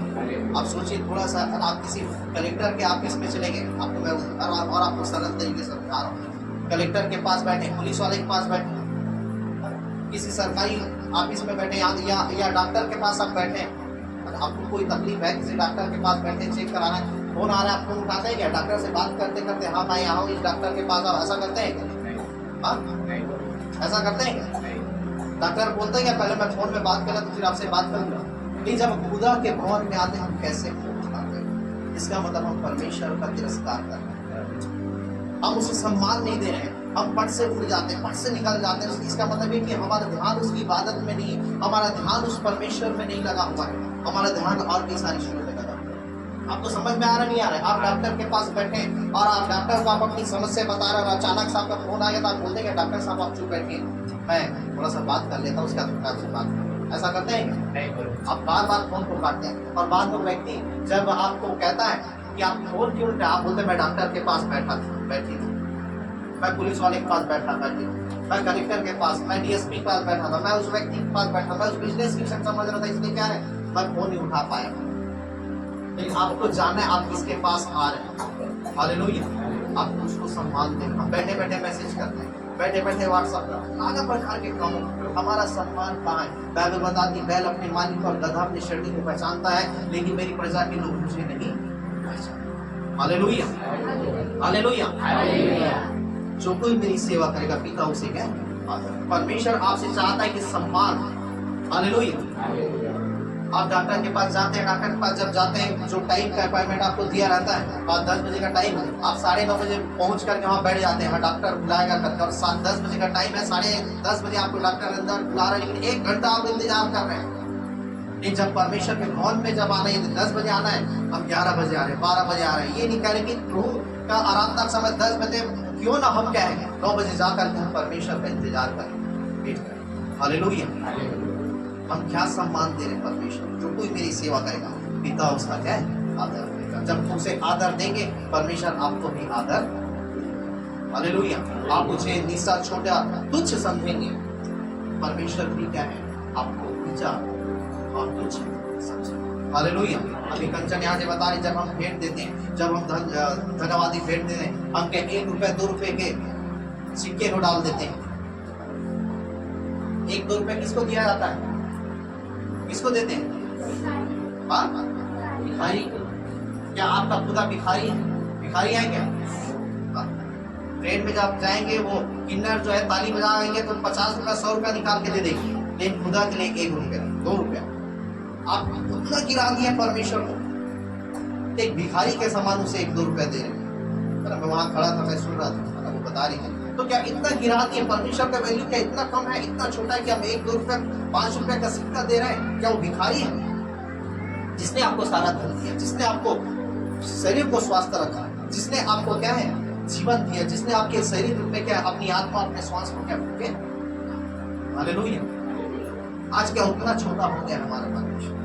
आप सोचिए थोड़ा सा, आप किसी कलेक्टर के ऑफिस में चले गए, आपको मैं और आपको सरल तरीके से समझा रहा हूँ, कलेक्टर के पास बैठे, पुलिस वाले के पास बैठे, किसी सरकारी ऑफिस में बैठे या डॉक्टर के पास आप बैठे, आपको कोई तकलीफ है, किसी डॉक्टर के पास बैठे, चेक कराना है, फोन आ रहा है, आप फोन उठाते हैं क्या? डॉक्टर से बात करते करते हाँ मैं यहाँ हूँ, इस डॉक्टर के पास आप, ऐसा करते हैं क्या? ऐसा करते हैं क्या? डॉक्टर बोलते हैं क्या पहले मैं फोन में बात करा तो फिर आपसे बात करूंगा? नहीं, जब खुदा के भवन में आते हम कैसे फोन उठाते हैं? इसका मतलब हम परमेश्वर का तिरस्कार कर रहे हैं, हम उसे सम्मान नहीं दे रहे हैं, हम पट से उड़ जाते हैं, पट से निकल जाते हैं। इसका मतलब है कि हमारा ध्यान उसकी इबादत में नहीं, हमारा ध्यान उस परमेश्वर में नहीं लगा हुआ है, हमारा ध्यान और कई सारी चीजों में लगा हुआ है। आपको समझ में आ रहा नहीं आ रहा है? आप डॉक्टर के पास बैठे और आप डॉक्टर को आप अपनी समस्या बता रहे हो, अचानक से आपका फोन आ गया तो आप बोलते हैं डॉक्टर साहब आप चुप बैठिए, मैं थोड़ा सा बात कर लेता हूँ, उसका बात। ऐसा करते हैं? आप बार बार फोन को काटते हैं और बाद में व्यक्ति जब आपको कहता है कि आप फोन क्यों उठे, आप बोलते हैं मैं डॉक्टर के पास बैठी थी, मैं पुलिस वाले के पास बैठी, मैं कलेक्टर के पास, मैं डीएसपी के पास बैठा था, मैं उस व्यक्ति के पास बैठा, मैं उस बिजनेस की समझ रहा था, इसलिए क्या है मैं फोन नहीं उठा पाया। लेकिन आपको जानना है आप किसके पास आ रहे हैं। हालेलुया। आप उसको सम्मान देना, बैठे बैठे मैसेज करते हैं, बैठे बैठे व्हाट्सएप पर नाना प्रकार के कामों, हमारा सम्मान कहाँ है? बाइबल बताती बैल अपने मालिक और गधा अपने शरीर को पहचानता है, लेकिन मेरी प्रजा के लोग मुझे नहीं पहचानते। Hallelujah, hallelujah. जो कोई मेरी सेवा करेगा पिता उसे क्या परमेश्वर आपसे चाहता है कि सम्मान। हालेलुया। आप डॉक्टर के पास जाते हैं, डॉक्टर के पास जब जाते हैं जो टाइम का अपॉइंटमेंट आपको दिया रहता है, और 10 बजे का टाइम है, आप 9:30 बजे पहुंच करके वहाँ बैठ जाते हैं, डॉक्टर बुलाएगा करके, और 10 बजे का टाइम है, 10:30 बजे आपको डॉक्टर अंदर बुला रहा है, लेकिन 1 घंटा आप इंतजार कर रहे हैं। लेकिन जब परमेश्वर के भवन में जब आना है 10 बजे आना है, हम 11 बजे आ रहे हैं, 12 बजे आ रहे हैं, ये नहीं कह रहे कि प्रभु का आराम का समय 10 बजे, क्यों ना हम क्या है 9 बजे जाकर के हम परमेश्वर का इंतजार करें, वेट करें। हालेलुया। हम क्या सम्मान दे रहे परमेश्वर? जो कोई मेरी सेवा करेगा पिता उसका क्या है आदर करेगा। जब उसे आदर देंगे परमेश्वर आपको भी आदर। हालेलुया। आप मुझे नीचा छोटा तुच्छ समझेंगे, परमेश्वर भी क्या है आपको नीचा और तुच्छ समझेंगे। हालेलुया। अभी कंचन यहाँ से बता रहे जब हम भेंट देते हैं, जब हम धन्यवादी भेंट देते हैं, हम क्या 1 रुपए 2 रुपए के सिक्के को डाल देते हैं। 1-2 रुपए किसको दिया जाता है? किसको देते हैं? भिखारी। क्या आपका खुदा भिखारी है? भिखारी है क्या? ट्रेन में जब जाएंगे वो किन्नर जो है ताली बजाएंगे तो 50 रुपया 100 रुपया निकाल के दे देंगे, लेकिन खुदा के लिए 1 रुपया 2 रुपया आप उतना गिरा दिए परमेश्वर को, एक भिखारी के समान उसे 1-2 रुपया दे रहे हैं। मैं वहां खड़ा था, मैं सुन रहा था, वो बता रही थी। तो क्या इतना गिरा दिए? परमेश्वर का वैल्यू क्या इतना कम है, इतना छोटा है कि हम 1-2 रुपया 5 रुपया का सिक्का दे रहे हैं? क्या वो भिखारी है? जिसने आपको सारा धन दिया, जिसने आपको शरीर को स्वस्थ रखा, जिसने आपको क्या है जीवन दिया, जिसने आपके शरीर में क्या अपनी आत्मा अपने श्वास को क्या फूके। हालेलुया। आज क्या उतना छोटा हो गया हमारा परमेश्वर,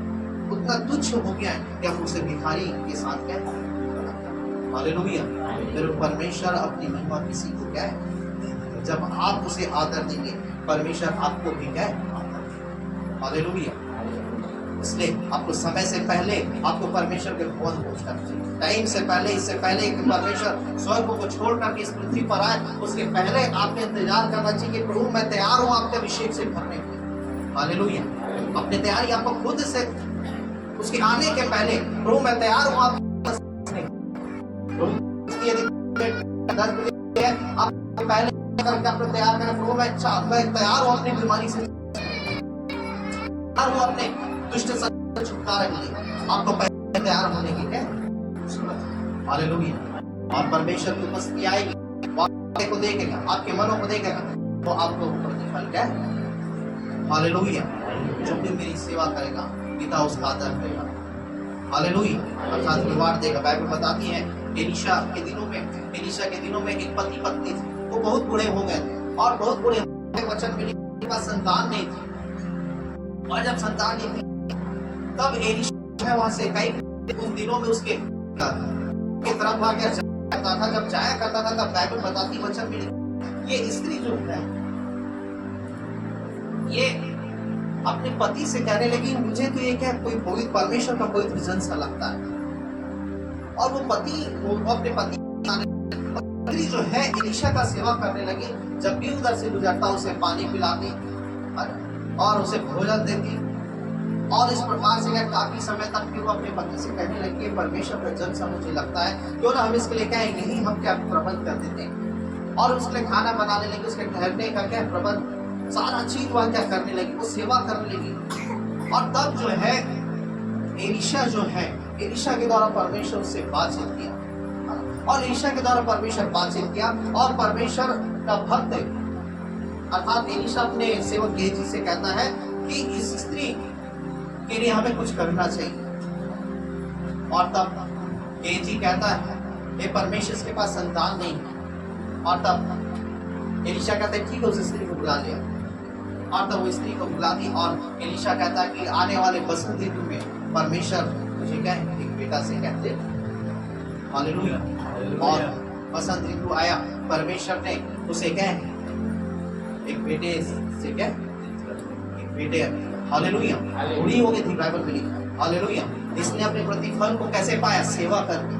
उतना तुच्छ हो गया है कि हम उसे भिखारी के साथ क्या। हालेलुया। मेरे परमेश्वर अपनी महिमा किसी को क्या है, जब आप उसे आदर देंगे परमेश्वर आपको भी क्या है। हालेलुया। इसलिए आपको समय से पहले आपको परमेश्वर के भवन पहुंचना चाहिए, टाइम से पहले, इससे पहले कि परमेश्वर स्वर्ग को छोड़कर के इस पृथ्वी पर आए, उसके पहले आपने इंतजार करना चाहिए कि प्रभु मैं तैयार हूं आपके अभिषेक से भरने के लिए। हालेलुया। अपनी तैयारी आपको खुद से, उसके आने के पहले प्रभु मैं तैयार हूं आप 10 बजे आप पहले करके आपको तैयार करें, प्रभु मैं तैयार हूं अपनी बीमारी से, तैयार हूं अपने दुष्ट से छुटकारा के लिए। आपको पहले तैयार होने की क्या हालेलुया। और परमेश्वर की उपस्थिति आएगी, वो आपको देखेगा, आपके मनों को देखेगा, तो आपको प्रतिफल क्या हालेलुया। जो भी मेरी सेवा करेगा पिता उसका आदर करेगा हालेलुया, अर्थात रिवार्ड देगा। बाइबल बताती है एलीशा के दिनों में एक पति पत्नी थे, वो बहुत बूढ़े हो गए थे और बहुत बूढ़े वचन मिली, उनके पास संतान नहीं थी। और जब संतान नहीं थी तब एलीशा वहां से कई उन दिनों में उसके तरफ आ गया करता था। जब जाया करता था तब बाइबल बताती वचन मिली ये स्त्री जो है ये अपने पति से कहने लगी मुझे तो ये क्या कोई पवित्र परमेश्वर का पवित्र जन सा लगता है। और वो अपने पति जो है एलीशा का सेवा करने लगी। जब भी उधर से गुजरता उसे पानी पिलाती और उसे भोजन देती। और इस प्रकार से काफी समय तक फिर वो अपने पति से कहने लगी परमेश्वर का जन सा मुझे लगता है, क्यों ना हम इसके लिए क्या यही हम क्या प्रबंध कर देते हैं। और उसके लिए खाना बनाने लगी, उसके ठहरने का क्या प्रबंध, सारा चीज वह क्या करने लगी, वो सेवा करने लगी। और तब जो है एलीशा के द्वारा परमेश्वर से बातचीत किया और एलीशा के द्वारा परमेश्वर बातचीत किया। और परमेश्वर का भक्त अर्थात एलीशा अपने सेवक गेहजी से कहता है कि इस स्त्री के लिए हमें कुछ करना चाहिए। और तब गेहजी कहता है ये परमेश्वर के पास संतान नहीं। और तब एलीशा कहता है ठीक है, उस स्त्री को बुला लिया। और तब वो स्त्री को बुला दी और एलीशा कहता है कि आने वाले बसंत ऋतु में परमेश्वर मुझे क्या एक बेटा से कहते हालेलुया। और बसंत ऋतु आया, परमेश्वर ने उसे क्या एक बेटे से क्या एक बेटे हालेलुया बूढ़ी हो गई थी बाइबल में लिखा हालेलुया। इसने अपने प्रतिफल को कैसे पाया, सेवा करके।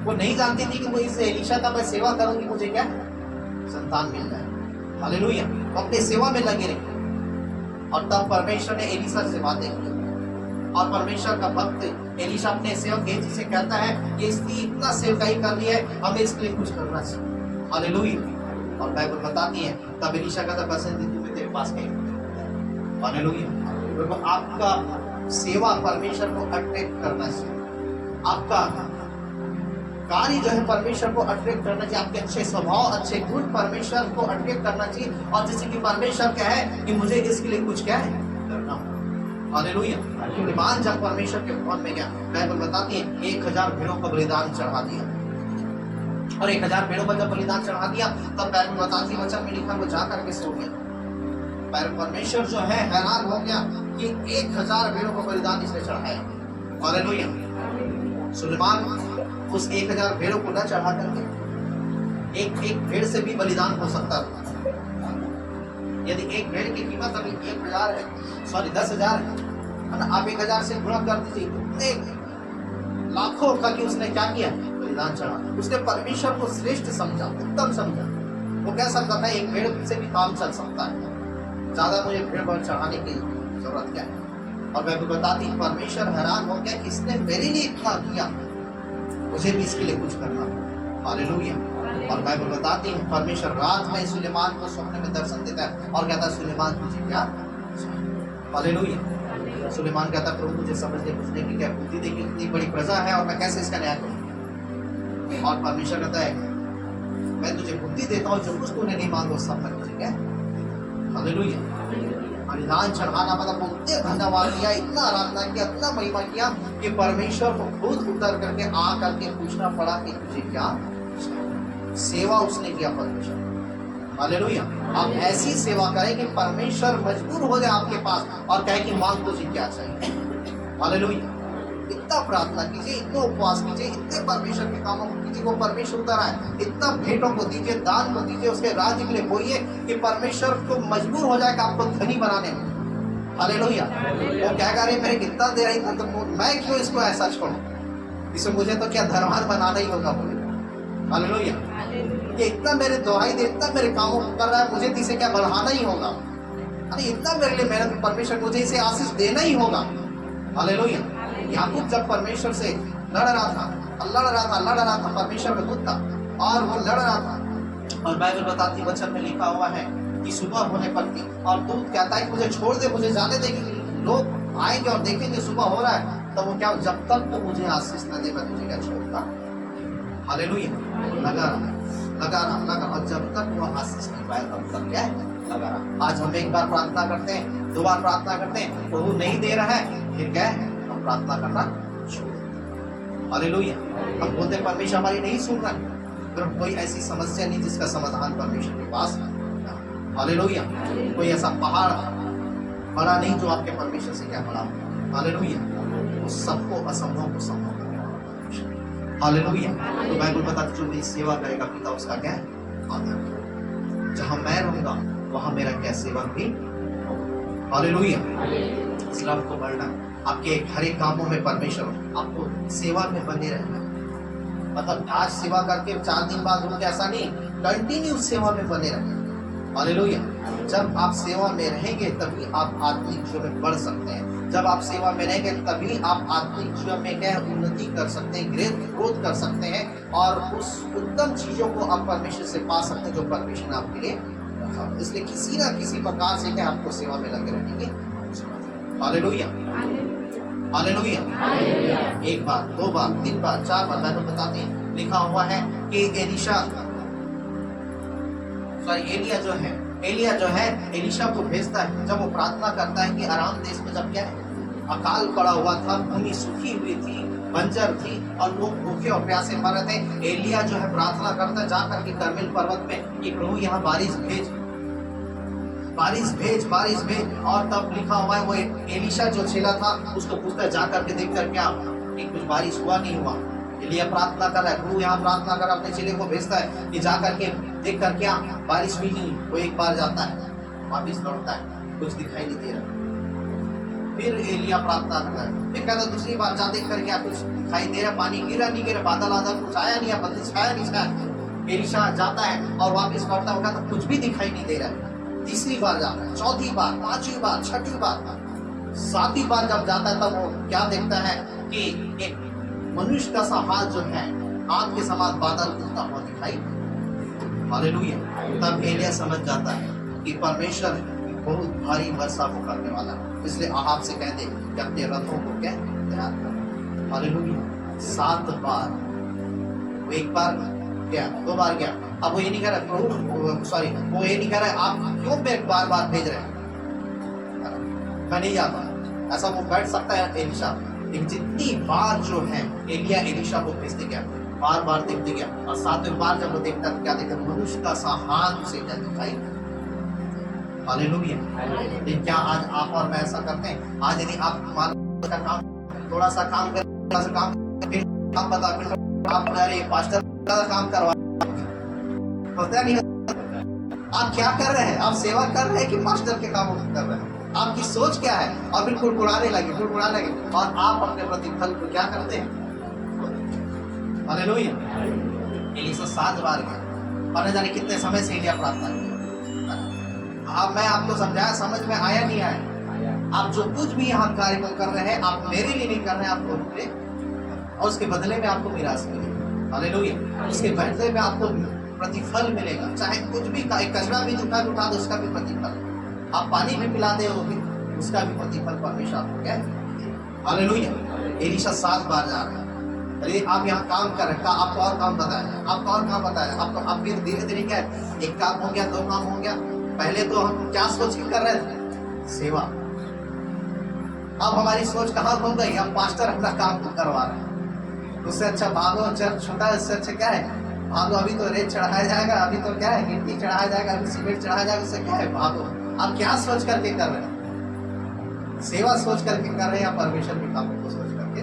वो नहीं जानती थी कि वो इस एलीशा का मैं सेवा करूंगी मुझे क्या संतान मिल जाए हालेलुया। तो अपने सेवा में लगे रहे। और तब परमेश्वर ने एलीशा से बातें की और परमेश्वर का भक्त एलीशा अपने सेवक गेहजी से कहता है ये स्त्री इतना सेवकाई कर लिया है, हमें इसके लिए कुछ करना चाहिए हालेलुया। और बाइबल बताती है तब एलीशा का बसंत ऋतु में तेरे पास गई हालेलुया। तो आपका सेवा परमेश्वर को अट्रैक्ट करना चाहिए, आपका कार्य जो है परमेश्वर को अट्रैक्ट करना चाहिए, आपके अच्छे स्वभाव अच्छे गुण परमेश्वर को अट्रैक्ट करना चाहिए। और जैसे कि परमेश्वर क्या है कि मुझे इसके लिए कुछ क्या है करना हालेलुया। सुलेमान जब परमेश्वर के भवन में गया बाइबल बताती है 1000 भेड़ों का बलिदान चढ़ा दिया। और 1000 भेड़ों का जब बलिदान चढ़ा दिया तब बाइबल बताती है वचन में लिखा वो जा करके सो गया। परमेश्वर जो है हैरान हो गया कि 1000 भेड़ों का बलिदान इसने चढ़ाया हालेलुया। सुलेमान उस 1000 भेड़ों को न चढ़ा करके एक भेड़ से भी बलिदान हो सकता था। यदि एक भेड़ की कीमत अभी 1000 है, सॉरी 10,000 है ना, आप 1000 से गुणा कर दीजिए तो लाखों का कि उसने क्या किया बलिदान चढ़ा। उसने परमेश्वर को श्रेष्ठ समझा, उत्तम समझा। वो कह सकता था एक भेड़ से भी काम चल सकता है, ज्यादा मुझे भेड़ बढ़ चढ़ाने की जरूरत क्या है। और मैं बताती परमेश्वर हैरान हो गया कि इसने मेरे लिए इतना किया, मुझे भी इसके लिए कुछ करना हालेलुया। और बाइबल बताती है परमेश्वर रात में सुलेमान को स्वप्न में दर्शन देता है और कहता है सुलेमान तुझे क्या हालेलुया। सुलेमान कहता प्रभु मुझे समझने बुझने की क्या बुद्धि देखी, इतनी बड़ी प्रजा है और मैं कैसे इसका न्याय करूं। और परमेश्वर कहता है मैं तुझे बुद्धि देता हूँ, जो कुछ तूने नहीं मांगा सब मैं तुझे क्या हालेलुया। बलिदान चढ़ाना मतलब उतने धन्यवाद दिया, इतना आराधना किया, इतना महिमा किया कि परमेश्वर को खुद उतर करके आ करके पूछना पड़ा कि तुझे क्या सेवा उसने किया परमेश्वर हालेलुया। आप ऐसी सेवा करें कि परमेश्वर मजबूर हो जाए आपके पास और कहे कि मांग तुझे क्या चाहिए हालेलुया। इतना प्रार्थना कीजिए, इतना उपवास कीजिए, इतने परमेश्वर के कामों को कीजिए, वो परमेश्वर उतर आए। इतना भेंटों को दीजिए, दान को दीजिए, उसके राज्य के लिए बोलिए कि परमेश्वर को मजबूर हो जाएगा आपको धनी बनाने में हालेलुया। वो क्या कह रहे मेरे कितना दे रही तो मैं क्यों इसको ऐसा छोड़ूं, इसे मुझे तो क्या धर्मान बनाना ही होगा बोले हालेलुया। ये इतना मेरे दुहाई दे, इतना मेरे कामों को कर रहा है, मुझे तो इसे क्या बढ़ाना ही होगा। अरे इतना मेरे लिए मेहनत परमेश्वर मुझे इसे आशीष देना ही होगा हालेलुया। याकूब जब परमेश्वर से लड़ रहा था परमेश्वर का दूत था और वो लड़ रहा था। और बाइबल बताती वचन में लिखा हुआ है कि सुबह होने पर थी और दूत कहता है कि मुझे छोड़ दे, मुझे जाने दे, कि लोग आएंगे और देखेंगे सुबह हो रहा है। तो वो क्या, जब तक तो मुझे आशीष न दे मैं तुझे क्या छोड़ता। हालेलुया। लगा रहा, और जब तक वो आशीष नहीं पाए तब तक क्या है, लगा रहा। आज हम एक बार प्रार्थना करते हैं, 2 बार प्रार्थना करते हैं, प्रभु नहीं दे रहा है, फिर क्या है, हम प्रार्थना करना छोड़ देते। हालेलुया। हम बोलते हैं परमेश्वर हमारी नहीं सुन रहा, फिर कोई ऐसी समस्या नहीं जिसका समाधान परमेश्वर के पास नहीं। हालेलुया। कोई ऐसा पहाड़ बड़ा नहीं जो आपके परमेश्वर से क्या बड़ा हो। हालेलुया। वो सबको असंभव को संभव करने वाला परमेश्वर। हालेलुया। तो बाइबल बताती जो मेरी सेवा करेगा पिता उसका क्या है, आदर। जहां मैं रहूंगा वहां मेरा क्या सेवा भी होगा। हालेलुया। इसलिए आपको बढ़ना, आपके हर एक कामों में परमेश्वर आपको सेवा में बने रहना। मतलब आज सेवा करके 4 दिन बाद रुक, ऐसा नहीं, कंटिन्यू सेवा में बने रहना। हालेलुया। जब आप सेवा में रहेंगे तभी आप आत्मिक जीवन में बढ़ सकते हैं। जब आप सेवा में रहेंगे तभी आप आत्मिक जीवन में क्या उन्नति कर सकते हैं, ग्रोथ कर सकते हैं, और उस उत्तम चीजों को आप परमेश्वर से पा सकते हैं जो परमेश्वर ने आपके लिए रखा। इसलिए किसी ना किसी प्रकार से क्या आपको सेवा में लगे रहेंगे। हालेलुया। हालेलुया। 1 बार, 2 बार, 3 बार, 4 बार मैंने बताते हैं, लिखा हुआ है कि एलिया जो है एलिशा को भेजता है। जब वो प्रार्थना करता है कि आराम देश में जब क्या है, अकाल पड़ा हुआ था, भूमि सूखी हुई थी, बंजर थी, और लोग भूखे और प्यासे मर रहे थे। एलिया जो है प्रार्थना करता है जाकर के कर्मेल पर्वत में कि प्रभु यहाँ बारिश भेज। और तब लिखा हुआ है वो एलिशा जो चेला था उसको पूछता है जाकर के देख कर क्या कि कुछ बारिश हुआ नहीं हुआ। एलिया प्रार्थना कर रहा है, प्रभु यहाँ प्रार्थना कर अपने चेले को भेजता है कि जाकर के देख कर क्या बारिश भी नहीं। वो एक बार जाता है, वापिस लौटता है, कुछ दिखाई नहीं दे रहा। फिर एलिया प्रार्थना कर रहा है, फिर कहता दूसरी बार जा देख कर क्या कुछ दिखाई दे रहा, पानी गिरा नहीं गिरा, बादल आदल कुछ आया नहीं, बदल छाया नहीं छाया। एलिशा जाता है और वापिस लौटता है, कहता कुछ भी दिखाई नहीं दे रहा है। तीसरी बार जाता है, चौथी बार, 5वीं बार, 6वीं बार, 7वीं बार जब जाता है तब वो क्या देखता है कि एक मनुष्य का सा हाथ जो है आग के समान बादल उठता हुआ दिखाई। हालेलुया। तब एलिया समझ जाता है कि परमेश्वर बहुत भारी वर्षा को करने वाला है, इसलिए आहाब से कह दे कि अपने रथों को क्या तैयार कर। हालेलुया। 7 बार, वो 1 बार गया, 2 बार गया। अब वो ये नहीं कह रहा वो ये नहीं कह रहा आप क्यों मेरे बार भेज रहे हैं, मैं नहीं जाता। ऐसा वो बैठ सकता है एलिशा, लेकिन जितनी बार जो है एलिया एलिशा को भेजते गया, बार देखते गया, और 7वें बार जब वो देखता तो क्या देखता, मनुष्य का सा हाथ उसे क्या दिखाई। हालेलुया। लेकिन क्या आज आप और मैं ऐसा करते हैं? आज यदि आप का काम थोड़ा सा काम बता, आप पास्टर का काम करवा, होता नहीं। आप क्या कर रहे हैं? आप सेवा कर रहे हैं कि मास्टर के काम कर रहे हैं? आपकी सोच क्या है? और फिर कुड़कुड़ाने लगे, और आप अपने प्रतिफल को क्या करते हैं? हालेलुया। एलिशा 7 बार गया, और न जाने कितने समय से एलिया प्रार्थना किया। अब मैं आपको समझाया, समझ में आया नहीं आया? आप जो कुछ भी यहाँ कार्यक्रम कर रहे हैं, आप मेरे लिए नहीं कर रहे हैं, आप लोगों के, और उसके बदले में आपको मिरास मिलेगी। हालेलुया। उसके बदले में आपको प्रतिफल मिलेगा। चाहे कुछ भी, कचरा भी उठा दो, उसका भी प्रतिफल। आप पानी भी पिलाते हो, उसका भी प्रतिफल परमेश्वर आपको क्या है। हालेलुया। एलिशा 7 बार जा रहा है। अरे आप यहाँ काम कर रहे हैं, आपको और काम बताया, आपको आप फिर धीरे धीरे क्या है, 1 काम हो गया, 2 काम हो गया। पहले तो हम क्या सोच के कर रहे थे? सेवा। अब हमारी सोच कहाँ खो गई? हम पास्टर अपना काम करवा रहे हैं। उससे अच्छा भागो, चर्च छोटा है, उससे अच्छा क्या है, भागो, अभी तो रेत चढ़ाया जाएगा, अभी तो क्या है, गिट्टी चढ़ाया जाएगा, अभी सीमेंट चढ़ाया जाएगा, उससे क्या है, भागो। आप क्या सोच करके कर रहे हैं? सेवा सोच करके कर रहे हैं या परमेश्वर के कामों को सोच करके?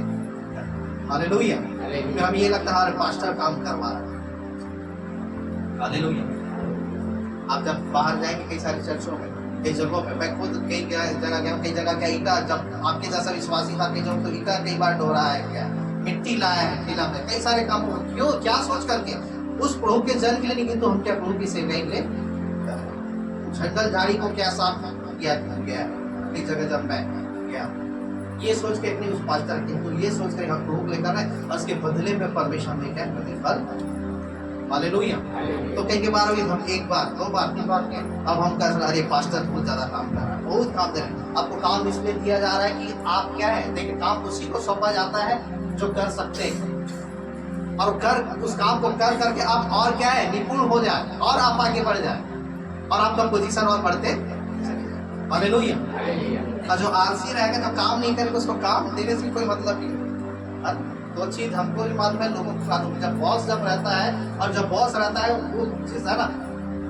हालेलुया। हमें ये लगता है हमारे पास्टर काम करवा रहा है। हालेलुया। आप जब बाहर जाएंगे कई सारी चर्चों में, कई जगहों पे, मैं खुद कई जगह गया, कई जगह क्या ईटा, जब आपके जैसा विश्वासी था, कई जगह तो ईटा कई बार ढो रहा है, क्या मिट्टी लाया है ठेला में, कई सारे काम। क्यों? क्या सोच करके? उस प्रभु के जन के लिए नहीं, तो हम क्या प्रभु की सेवा के लिए जंगल झाड़ी को क्या साफ किया गया कई जगह जब मैं गया, ये सोच के नहीं उस पास्टर, किंतु ये सोच कर हम प्रभु लेकर आए, उसके बदले में परमेश्वर ने क्या प्रतिफल। हालेलुया। तो कई बार हुई हम एक बार, दो बार, तीन बार के अब हम कह रहे हैं पास्टर बहुत ज्यादा काम कर रहा है, बहुत काम दे रहे हैं। आपको काम इसलिए दिया जा रहा है कि आप क्या है, देखिए काम उसी को सौंपा जाता है जो कर सकते हैं, और कर उस काम को कर करके आप और क्या है निपुण हो जाए और आप आगे बढ़ जाए और आपका पोजीशन और बढ़ते। हालेलुया। और जो आलसी रहेगा, जो काम नहीं करेगा, उसको काम देने से कोई मतलब नहीं। तो चीज हमको भी मालूम है, लोगों को मालूम है, जब बॉस जब रहता है और जब बॉस रहता है वो चीज है ना,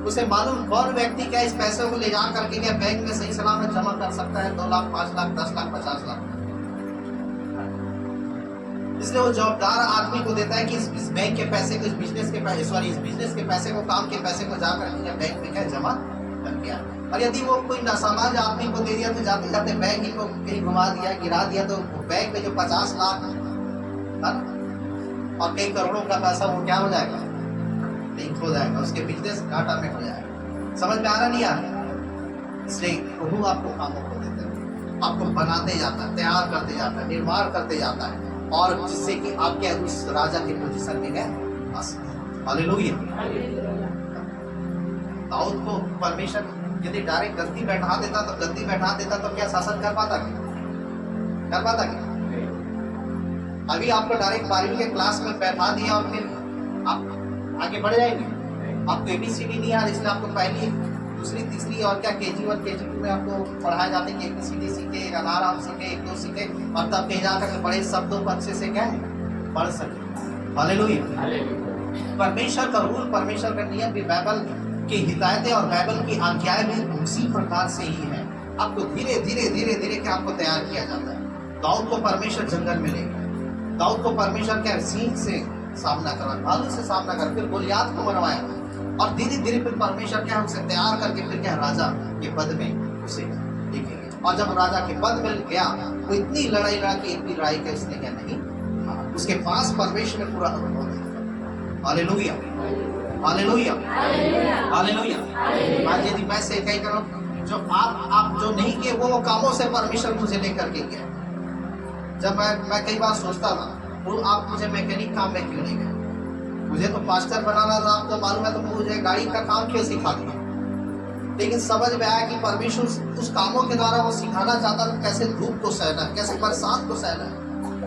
उसे मालूम कौन व्यक्ति क्या इस पैसे को ले जा करके क्या बैंक में सही सलामत जमा कर सकता है, 2 लाख, 5 लाख, 10 लाख, 50 लाख। इसलिए वो जवाबदार आदमी को देता है कि इस बैंक के पैसे को, इस बिजनेस के पैसे, सॉरी इस बिजनेस के पैसे को, काम के पैसे को जाकर बैंक में क्या जमा कर दिया। और यदि वो कोई नासामान्य आदमी को दे दिया तो जाते जाते बैंक ही को कहीं घुमा दिया, गिरा दिया, तो बैंक में जो 50 लाख और कई करोड़ों का पैसा वो क्या हो जाएगा, लीक हो जाएगा, उसके बिजनेस घाटा में हो जाएगा। समझ में आ रहा नहीं आ रहा? इसलिए प्रभु आपको कामों को देते हैं, आपको बनाते जाता है, तैयार करते जाता है, निर्माण करते जाता है, और जिससे कि आपके उस राजा के पोजीशन में गए। हालेलुया। दाऊद को परमेश्वर यदि डायरेक्ट गद्दी बैठा देता तो क्या शासन कर पाता क्या? अभी आपको डायरेक्ट 12वीं के क्लास में बैठा दिया और फिर आप आगे बढ़ जाएंगे। आपको ABCD नहीं आ रहा, इसलिए आपको पहली, दूसरी, तीसरी और क्या KG1 KG2 में आपको पढ़ाया जाता है कि ABCD सीखे, अनाराम सीखे, 1 2 सीखे, और तब कहीं जाकर के बड़े शब्दों को अच्छे से क्या है पढ़ सके। हालेलुया। परमेश्वर का रूल, परमेश्वर का नियम भी, बाइबल की हिदायतें और बाइबल की आज्ञाएं भी उसी प्रकार से ही है। आपको धीरे धीरे क्या आपको तैयार किया जाता है। दाऊद को परमेश्वर जंगल में ले गया, दाऊद को परमेश्वर क्या सिंह से सामना करा, भालू से सामना कर, फिर गोलियात को मरवाया, और धीरे धीरे फिर परमेश्वर क्या उसे तैयार करके फिर क्या राजा के पद में उसे देखेंगे। और जब राजा के पद में गया वो इतनी लड़ाई लड़ा कि इतनी लड़ाई के उसने क्या नहीं, उसके पास परमेश्वर ने पूरा अनुभव दिया। Hallelujah, hallelujah, hallelujah. आज यदि मैं से कहीं करो जो आप जो नहीं किए वो कामों से परमेश्वर मुझे लेकर के गया। जब मैं कई बार सोचता था, वो आप मुझे मैकेनिक काम में क्यों नहीं गए, मुझे तो पास्टर बनाना था, आपको मालूम है, तो मुझे गाड़ी का काम क्यों सिखा दिया। लेकिन समझ में आया कि परमेश्वर उस कामों के द्वारा वो सिखाना चाहता था कैसे धूप को सहना, कैसे बरसात को सहना,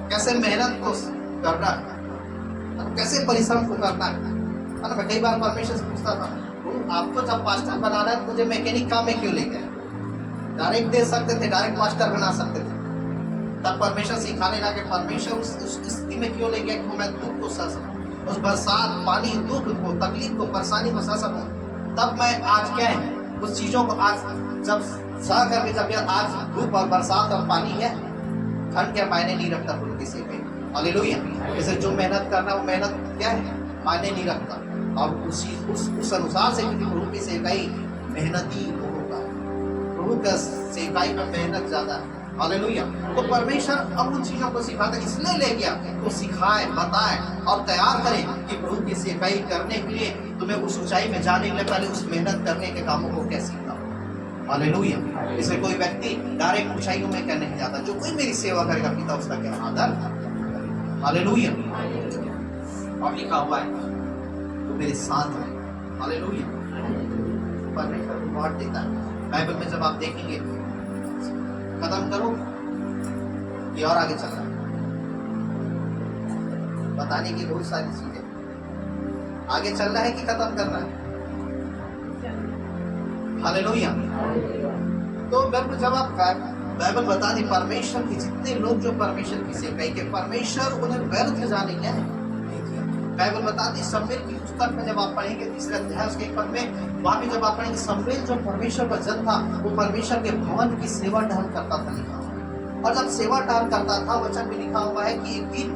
कैसे मेहनत को करना, कैसे परिश्रम को करना है ना। मैं कई बार परमेश्वर से पूछता था, आपको जब पास्टर बनाना है मुझे मैकेनिक काम में क्यों ले गए, डायरेक्ट दे सकते थे, डायरेक्ट पास्टर बना सकते थे। तब परमेश्वर सिखाने लगे, परमेश्वर उस स्थिति में क्यों ले गया कि मैं दुख को सह सकूं, उस बरसात, पानी, दुख को, तकलीफ को, परेशानी को सह सकूं। तब मैं आज क्या है उस चीजों को आज जब सह करके, जब आज धूप और बरसात और पानी है, ठंड क्या मायने नहीं रखता प्रभु किसी पे। हालेलुया। जैसे जो मेहनत करना वो मेहनत क्या है मायने नहीं रखता, और उस अनुसार से क्योंकि प्रभु की सेवकाई मेहनती लोगों का, प्रभु का सेवकाई में मेहनत ज्यादा है। हालेलुया। तो परमेश्वर अब उन चीजों को सिखाता, इसलिए ले गया तो सिखाए, बताए और तैयार करे कि प्रभु की सेवकाई करने के लिए तुम्हें उस ऊंचाई में जाने के लिए पहले उस मेहनत करने के कामों को क्या सीखना हो। हालेलुया। इसलिए कोई व्यक्ति डायरेक्ट ऊंचाइयों में करने नहीं जाता, जो कोई मेरी सेवा करेगा पिता उसका क्या आदर। हालेलुया। और लिखा हुआ है तो मेरे साथ है। हालेलुया। परमेश्वर रिवॉर्ड देता है। बाइबल में जब आप देखेंगे, खत्म करो कि और आगे चल रहा है, बताने की बहुत सारी चीजें, आगे चल रहा है कि खत्म करना है। हालेलुया। तो जब आप बाइबल बता दी परमेश्वर की, जितने लोग जो परमेश्वर की सेवकाई के, परमेश्वर उन्हें व्यर्थ जाने क्या है। बाइबल बताती शमूएल की पुस्तक में जब आप पढ़ेंगे 3 अध्याय उसके 1 पद में, वहां भी जब आप पढ़ेंगे शमूएल जो परमेश्वर का जन था वो परमेश्वर के भवन की सेवा टहल करता था, लिखा हुआ। और जब सेवा टहल करता था, वचन में लिखा हुआ है कि एक दिन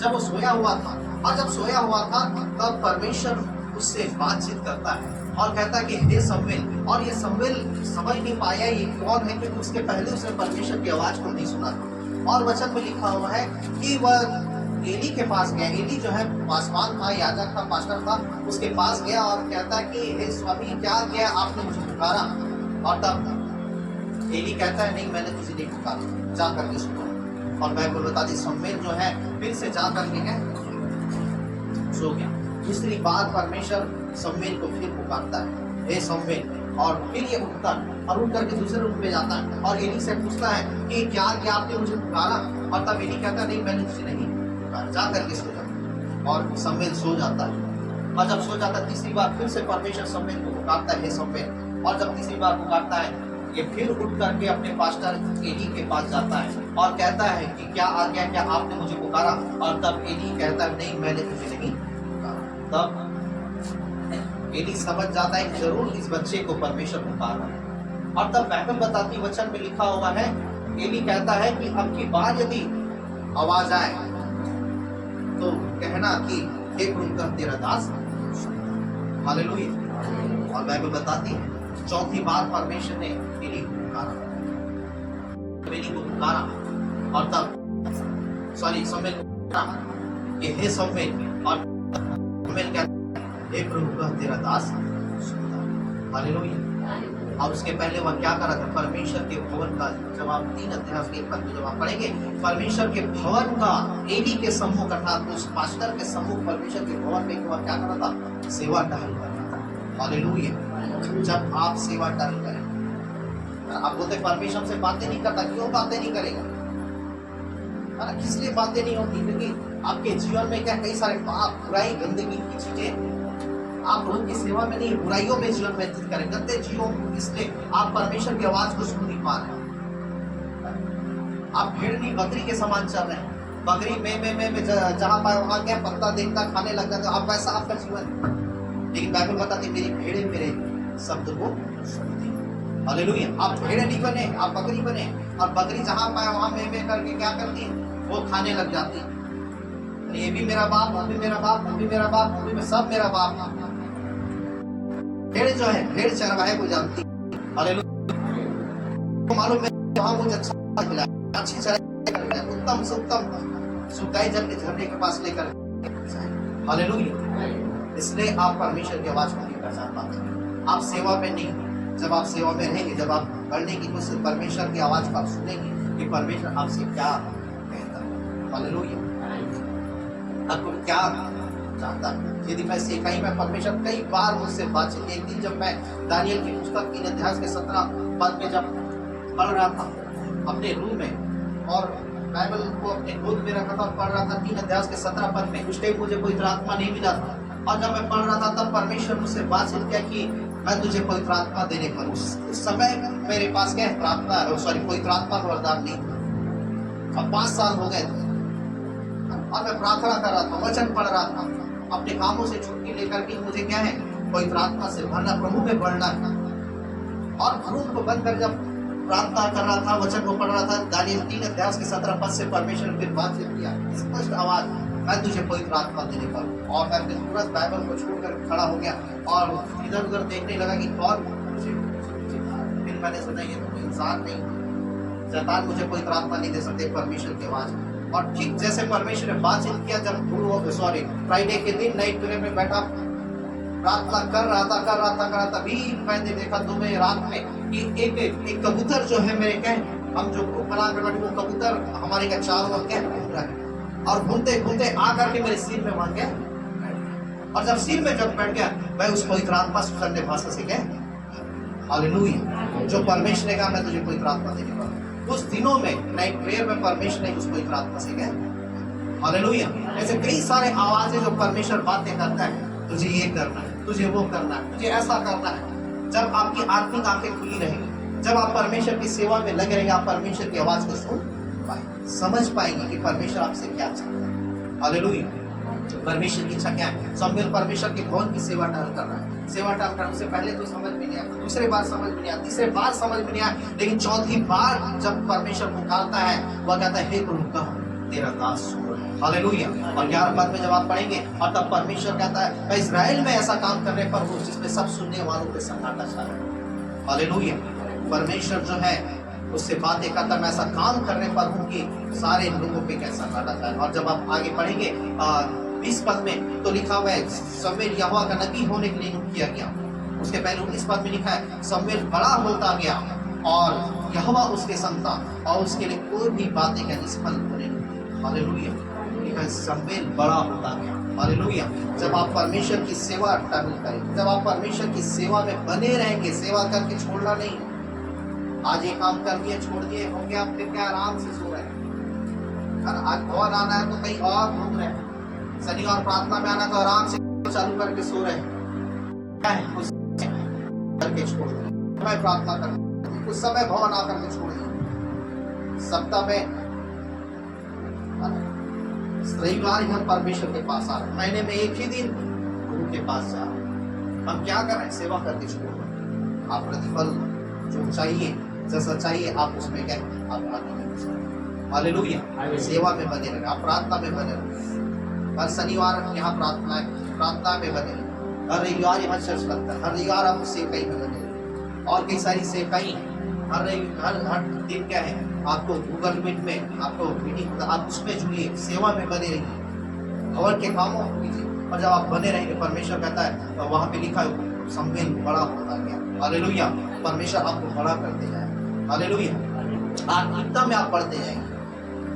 जब वो सोया हुआ था, और जब सोया हुआ था तब परमेश्वर उससे बातचीत करता है और कहता है कि हे शमूएल। और ये शमूएल समझ नहीं पाया ये कौन है, क्योंकि उसके पहले उसने परमेश्वर की आवाज को नहीं सुना था। और वचन में लिखा हुआ है कि वह एली के पास गया। एली जो है पासवान था, याजक था, पास्टर था, उसके पास गया और कहता है कि हे स्वामी क्या किया आपने मुझे पुकारा। और तब एली कहता है नहीं मैंने तुझे नहीं पुकारा, जा करके सुनो। और बाइबल बताती शमूएल जो है फिर से जा करके सो गया। दूसरी बार परमेश्वर शमूएल को फिर पुकारता है, हे शमूएल, और फिर ये उठता है और उठ करके दूसरे रूम में जाता है और एली से पूछता है कि क्या आपने मुझे पुकारा? और तब एली कहता नहीं, मैंने तुझे नहीं पुकारा, जा करके सो जा। और शमूएल सो जाता है। और जब सो जाता है तीसरी बार फिर से परमेश्वर शमूएल को पुकारता है, हे शमूएल। और जब तीसरी बार पुकारता है, ये फिर उठ करके अपने पास्टर एली के पास जाता है और कहता है कि क्या आ गया, क्या आपने मुझे पुकारा? और तब एली कहता है नहीं, मैंने तुझे नहीं पुकारा। तब एली समझ जाता है कि जरूर इस बच्चे को परमेश्वर पुकार रहा है। और तब बाइबल बताती वचन में लिखा हुआ है, एली कहता है कि अब की बार यदि आवाज आए तो कहना कि हे प्रभु तेरा दास। हालेलुया। और बाइबल बताती है चौथी बार परमेश्वर ने एली को पुकारा और तब शमूएल को पुकारा कि हे शमूएल। और शमूएल कहता हे प्रभु तेरा दास। हालेलुया। और उसके पहले वह क्या करा था? परमेश्वर के भवन का, जब आप 3 अध्याय के पद में जब आप पढ़ेंगे, परमेश्वर के भवन का एली के सम्मुख अर्थात उस पास्टर के सम्मुख परमेश्वर के भवन में वह क्या करा था? सेवा टहल कर रहा था। हालेलुया। जब आप सेवा टहल करें, आप बोलते परमेश्वर से बातें नहीं करता, क्यों बातें नहीं करेगा? किस लिए बातें नहीं होती? क्योंकि आपके जीवन में क्या कई सारे पाप, बुराई, गंदगी की चीजें आप उनकी सेवा में नहीं, बुराइयों में जीवन व्यतीत करें, गंदे जीवन, इसलिए आप परमेश्वर की आवाज को सुन नहीं पा रहे। आप भेड़ नहीं बकरी के समान चल रहे हैं। बकरी में जहां पाए वहां क्या पत्ता देखता खाने लग जाता, आप वैसा आपका जीवन। लेकिन बाइबल बताती मेरी भेड़ें मेरे शब्द को सुनती। हालेलुया। आप भेड़ नहीं बने, आप बकरी बने। और बकरी जहां पाए वहां में करके क्या करती है? वो खाने लग जाती। ये भी मेरा बाप, वो भी मेरा बाप, वो भी मेरा बाप, वो भी सब मेरा बाप। भेड़ जो है, भेड़ चरवाहे को जानती। हालेलुया। मालूम है वहां मुझे अच्छा मिला, अच्छी चराई, उत्तम से उत्तम सुखाई जल के झरने के पास लेकर। हालेलुया। इसलिए आप परमेश्वर की आवाज को नहीं पहचान पाते। आप सेवा में नहीं, जब आप सेवा में रहेंगे, जब आप बढ़ने की कोशिश परमेश्वर की आवाज को आप सुनेंगे कि परमेश्वर आपसे क्या कहता है। हालेलुया। आपको क्या चाहता है? यदि मैं सिखाई में परमेश्वर कई बार मुझसे बातचीत। एक दिन जब मैं दानियल की पुस्तक 3 अध्याय के 17 पद में जब पढ़ रहा था अपने रूम में, और बाइबल को अपने गोद में रखा था, पढ़ रहा था 3 अध्याय के 17 पद में। उस टाइम मुझे कोई आत्मा नहीं मिला था, और जब मैं पढ़ रहा था तब परमेश्वर मुझसे बातचीत किया कि मैं तुझे पवित्र आत्मा देने पर। उस समय मेरे पास क्या प्रार्थना, पवित्र आत्मा का वरदान नहीं था। अब 5 साल हो गए थे और मैं प्रार्थना कर रहा था, वचन पढ़ रहा था, अपने कामों से छुट्टी लेकर के मुझे क्या है? पवित्र आत्मा से भरना, प्रभु में बढ़ना है। और रूम को बंद कर जब प्रार्थना कर रहा था, वचन को पढ़ रहा था, दानियल 3 अध्याय के 17 पद से परमेश्वर फिर बातचीत किया, स्पष्ट आवाज, मैं तुझे पवित्र आत्मा देने पर। और मैं तुरंत बाइबल को छोड़कर खड़ा हो गया और इधर उधर देखने लगा कि कौन मुझे। फिर मैंने सुना ये तो कोई इंसान नहीं, शैतान मुझे पवित्र आत्मा नहीं दे सकते, परमेश्वर की आवाज। और ठीक जैसे परमेश्वर ने बातचीत किया, जब फ्राइडे के दिन नाइट प्रेयर में बैठा प्रार्थना कर रहा था, तभी मैंने देखा दोपहर रात में कि एक कबूतर जो है मेरे क्या, हम जो बना कर बैठे वो कबूतर हमारे का चारों ओर क्या घूम रहा है, और घूमते घूमते आकर के मेरे सिर में वहां गया। और जब सिर में जब बैठ गया, मैं उस पवित्र आत्मा से भाषा से गया। हालेलुया। जो परमेश्वर ने कहा मैं तुझे पवित्र आत्मा देने वाला। उस दिनों में नाइट प्रेयर में परमेश्वर ने उस पवित्र आत्मा से कहा। हालेलुया। ऐसे कई सारे आवाजें जो परमेश्वर बातें करता है, तुझे ये करना है, तुझे वो करना है, तुझे ऐसा करना है। जब आपकी आत्मिक आंखें खुली रहेंगी, जब आप परमेश्वर की सेवा में लगे रहेंगे, आप परमेश्वर की आवाज को सुन पाएंगे, समझ पाएंगे कि परमेश्वर आपसे क्या चाहता है। हालेलुया। परमेश्वर की इच्छा क्या है? शमूएल परमेश्वर के भवन की सेवा टहल कर रहा है। सेवा टहल कर उससे पहले तो समझ में नहीं आया, दूसरे बार समझ में नहीं आया, तीसरे बार समझ में नहीं आया, लेकिन चौथी बार जब परमेश्वर पुकारता है, वह कहता है हे प्रभु तेरा दास सुन। हालेलुया। और 11 पद में जब आप पढ़ेंगे, और तब परमेश्वर कहता है मैं इस्राएल में ऐसा काम करने पर हूँ जिसमें सब सुनने वालों के सन्नाटा छा रहा है। हालेलुया। परमेश्वर जो है उससे बातें करता, मैं ऐसा काम करने पर हूँ कि सारे लोगों पे कैसा सन्नाटा छाए। और जब आप आगे पढ़ेंगे 20 पद में तो लिखा हुआ है शमूएल यहोवा का नबी होने के लिए नियुक्त किया गया। उसके पहले 19 पद में लिखा है शमूएल बड़ा होता गया और यहोवा उसके संग था और उसके लिए कोई भी बातें क्या निष्फल होने लगी। हालेलुया। लिखा है शमूएल बड़ा होता गया। हालेलुया। जब आप परमेश्वर की सेवा टर्न करेंगे, जब आप परमेश्वर की सेवा में बने रहेंगे, सेवा करके छोड़ना नहीं। आज ये काम कर दिए छोड़ दिए हो गया, आप फिर क्या आराम से सो रहे हैं। आज भवन आना है तो कहीं और घूम रहे हैं, शनिवार प्रार्थना में आना तो आराम से चालू करके सो रहे हैं। क्या है कुछ करके छोड़ दिए, समय प्रार्थना कर कुछ समय भवन आकर के छोड़ दिए। सप्ताह में रविवार हम परमेश्वर के पास आ रहे, महीने में एक ही दिन गुरु के पास जा रहे। हम क्या कर रहे हैं? सेवा करके छोड़ रहे हैं। आप प्रतिफल जो चाहिए, जैसा चाहिए आप उसमें क्या आप आगे हालेलुया। सेवा में बने रहे, आप प्रार्थना में बने रहे। हर शनिवार यहाँ प्रार्थना में बने रहे। हर रविवार यहाँ चर्च लगता है, हर रविवार आप सेवकाई में बने रहे। और कई सारी सेवकाई हर दिन क्या है, आपको गूगल मीट में आपको मीटिंग, आप उसमें जुड़िए, सेवा में बने रहिए, भवन के कामों को कीजिए। और जब आप बने रहेंगे, परमेश्वर कहता है तो वहाँ पे लिखा है सम्मेल बड़ा होता गया। हालेलुया। परमेश्वर आपको बड़ा करते जाए। हालेलुया। आत्मिकता में आप बढ़ते जाएंगे।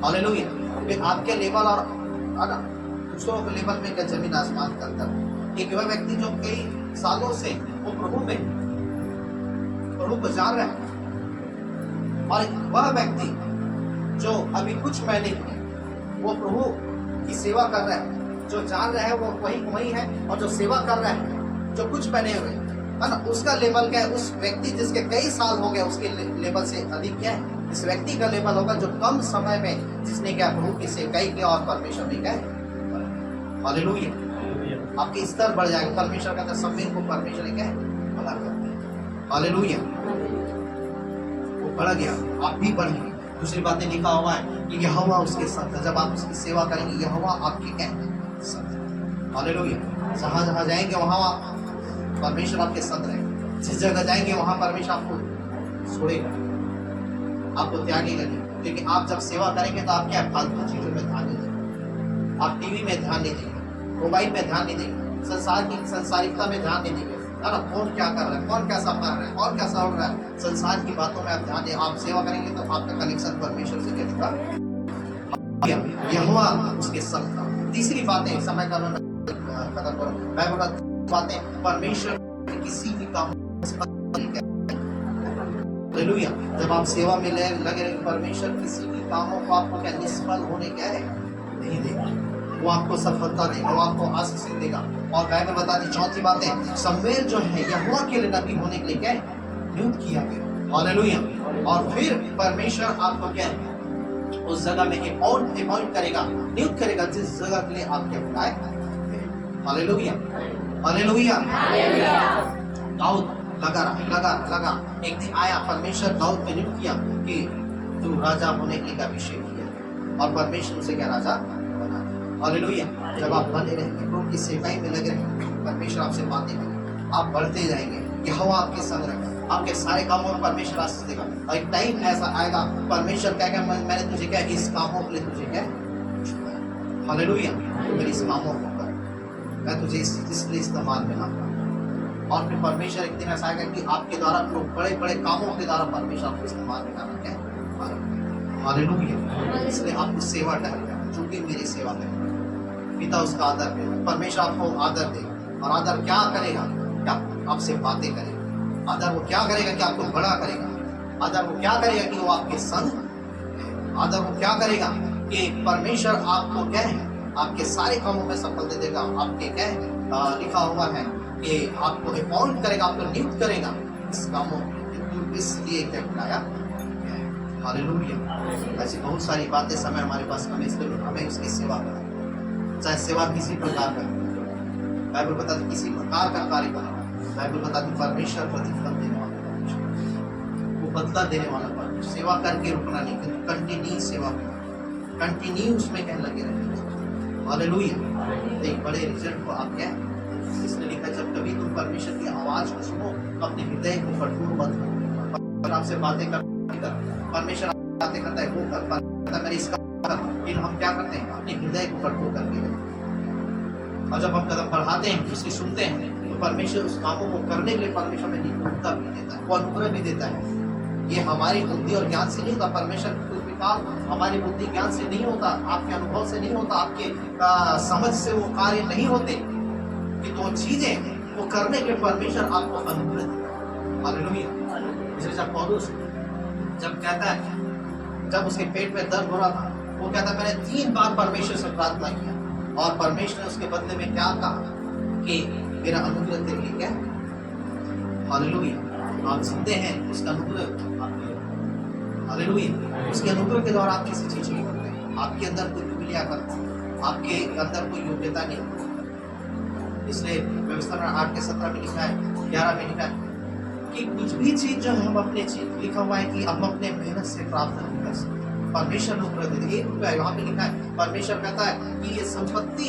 हालेलुया। फिर आपके लेवल और दूसरों के लेवल में क्या जमीन आसमान का अंतर है। एक वह व्यक्ति जो कई सालों से वो प्रभु को जान रहा है, और वह व्यक्ति जो अभी कुछ महीने वो प्रभु की सेवा कर रहा है, जो जान रहा है वो वही है, और जो सेवा कर रहा है जो कुछ महीने हुए है ना, उसका लेवल क्या है? उस व्यक्ति जिसके कई साल हो गए उसके लेवल से अधिक क्या है? इस व्यक्ति का लेवल होगा जो कम समय में जिसने क्या प्रभु की सेवकाई किया और परमेश्वर ने क्या है। हालेलुया। आपके स्तर बढ़ जाएंगे। परमेश्वर का सम्मेल को परमेश्वर ने क्या है बड़ा कर दिया। हालेलुया। वो बढ़ गया, आप भी बढ़ेंगे। दूसरी बातें लिखा हुआ है कि यहोवा उसके संग है। जब आप उसकी सेवा करेंगे, यहोवा आपके क्या है संग। हालेलुया। जहाँ जहाँ जाएंगे वहाँ परमेश्वर आपके संग रहेंगे। जिस जगह जाएंगे वहाँ परमेश्वर आपको छोड़ेगा, आपको त्यागेगा नहीं। लेकिन आप जब सेवा करेंगे तो आप क्या फालतू चीजों में ध्यान नहीं देंगे, आप टीवी में ध्यान नहीं देंगे, मोबाइल में ध्यान नहीं देंगे, संसार की संसारिकता में ध्यान नहीं देंगे। है ना, कौन क्या कर रहा है, कौन कैसा कर रहा है, कौन कैसा उड़ रहा है, संसार की बातों में आप ध्यान दें। आप सेवा करेंगे तो आपका कनेक्शन परमेश्वर से कैसा यहोवा उसके संग था। तीसरी बातें, समय का खत्म करो, मैं बोला बातें परमेश्वर किसी भी काम। हालेलुया। जब आप सेवा में लगे रहे, परमेश्वर किसी भी कामों को आपको क्या निष्फल होने क्या है नहीं देगा। वो आपको सफलता देगा, वो आपको आशीष देगा। और बाइबल बताती चौथी बात है, सम्मेल जो है यहोवा के लिए नबी होने के लिए क्या है नियुक्त किया गया। हालेलुया। और फिर परमेश्वर आपको क्या है उस जगह में अपॉइंट करेगा, नियुक्त करेगा जिस जगह के लिए आपके बुलाए। हालेलुया। हालेलुया। दाऊद लगा एक दिन आया, परमेश्वर दाऊद को नियुक्त किया कि तू राजा होने के लिए अभिषेक किया, और परमेश्वर उसे क्या राजा बना। हालेलुया। जब आप बने रहेंगे, प्रभु की सेवाई में लगे रहेंगे, परमेश्वर आपसे बातें करेंगे, आप बढ़ते जाएंगे, यहोवा आपके संग रहेगा, आपके सारे कामों में परमेश्वर आशीष देगा। और एक टाइम ऐसा आएगा परमेश्वर कहेगा मैंने तुझे क्या इस कामों के लिए तुझे क्या हालेलुया मेरी इस कामों को कर, मैं तुझे इसलिए इस्तेमाल में लाऊंगा। और फिर परमेश्वर एक दिन ऐसा आएगा कि आपके द्वारा बड़े बड़े कामों के द्वारा परमेश्वर आपको इस्तेमाल में लाना क्या हालेलुया। इसलिए आपको सेवा टहल जो कि मेरी सेवा करें, पिता उसका आदर करेगा, परमेश्वर आपको आदर देगा। और आदर क्या करेगा? क्या आपसे बातें करेगा। आदर वो क्या करेगा कि आपको बड़ा करेगा। आदर वो क्या करेगा कि वो आपके संग। आदर वो क्या करेगा कि परमेश्वर आपको क्या है आपके सारे कामों में सफल दे देगा। आपके क्या है लिखा हुआ है कि आपको अपॉइंट करेगा, आपको नियुक्त करेगा इस कामों इसलिए क्या बुलाया। हालेलुया। ऐसी बहुत सारी बातें समय हमारे पास हमें उसकी सेवा करना, चाहे सेवा किसी प्रकार का, बाइबल बताती किसी प्रकार का कार्य करना। बाइबल बताती परमेश्वर प्रतिफल देने वाला परमेश्वर, वो बदला देने वाला परमेश्वर। सेवा करके रुकना नहीं, किंतु कंटिन्यू सेवा करना, कंटिन्यू उसमें कहने लगे रहना। हालेलुया। एक बड़े रिजल्ट को आप क्या इसने लिखा, जब कभी तुम परमेश्वर की आवाज को सुनो अपने हृदय को कठोर मत करो। आपसे बातें कर परमेश्वर बातें करता है, वो करता है मेरे इसका, लेकिन हम क्या करते हैं अपने हृदय को कठोर करके। और जब हम कदम बढ़ाते हैं, उसकी सुनते हैं, तो परमेश्वर उस कामों को करने के लिए परमेश्वर में निपुणता भी देता है, वो अनुग्रह भी देता है। ये हमारी बुद्धि और ज्ञान से नहीं होता, परमेश्वर काम हमारी बुद्धि ज्ञान से नहीं होता, आपके अनुभव से नहीं होता, आपके समझ से वो कार्य नहीं होते, कि तो चीजें वो करने के परमेश्वर आपको अनुग्रह देता। हालेलुया। इसलिए जब पौलुस जब कहता है, जब उसके पेट में दर्द हो रहा था, वो कहता है मैंने 3 बार परमेश्वर से प्रार्थना किया और परमेश्वर ने उसके बदले में क्या कहा कि मेरा अनुग्रह तेरे लिए क्या है। हालेलुया। आप सुनते हैं उसका अनुग्रह आपके, हालेलुया, उसके अनुग्रह के द्वारा आप किसी चीज नहीं करते, आपके अंदर कोई योग्यता करता, आपके अंदर कोई योग्यता नहीं। इसलिए व्यवस्था में 8:17 में लिखा है, 11 में लिखा है कि कुछ भी चीज जो है हम अपने लिखा हुआ है कि हम अपने मेहनत से प्राप्त नहीं कर सकते, परमेश्वर अनुग्रह देते। 1 रुपया यहाँ पे लिखा है, परमेश्वर कहता है कि ये संपत्ति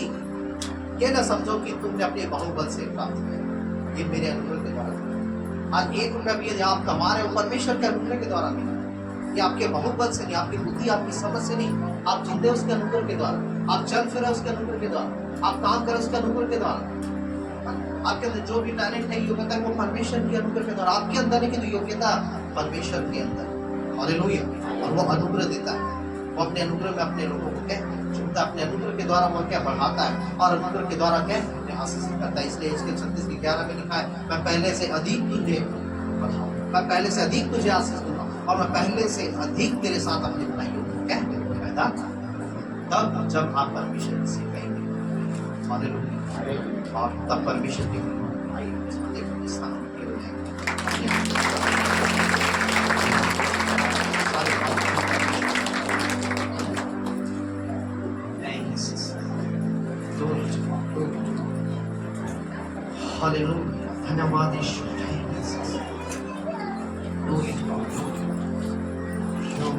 ये ना समझो कि तुमने अपने बाहुबल से प्राप्त किया, ये मेरे अनुग्रह के द्वारा। आज 1 रुपया भी यदि आप कमा रहे हो, परमेश्वर के अनुग्रह के द्वारा मिला, ये आपके बाहुबल से नहीं, आपकी बुद्धि आपकी समझ से नहीं, आप जिंदे उसके अनुग्रह के द्वारा, आप चल फिर उसके अनुग्रह के द्वारा, आप काम करें उसके अनुग्रह के द्वारा। आपके अंदर जो भी टैलेंट है, योग्यता है, वो परमेश्वर के अनुग्रह के द्वारा, आपके अंदर नहीं, कि योग्यता परमेश्वर के अंदर। हालेलुया। और वो अनुग्रह देता है, वो अपने अनुग्रह में अपने लोगों को क्या चुनता है, अपने अनुग्रह के द्वारा वो क्या बढ़ाता है और अनुग्रह के द्वारा क्या आशीष करता है। इसलिए इसके 36:11 में लिखा है, मैं पहले से अधिक तुझे बढ़ाऊं, मैं पहले से अधिक तुझे आशीष दूंगा और मैं पहले से अधिक तेरे साथ अपने भाइयों को क्या पैदा, तब जब आप परमेश्वर से कहेंगे हालेलुया, और तब परमेश्वर के भाई स्थान हो जाएंगे। हालेलुया, धन्यवाद यीशु।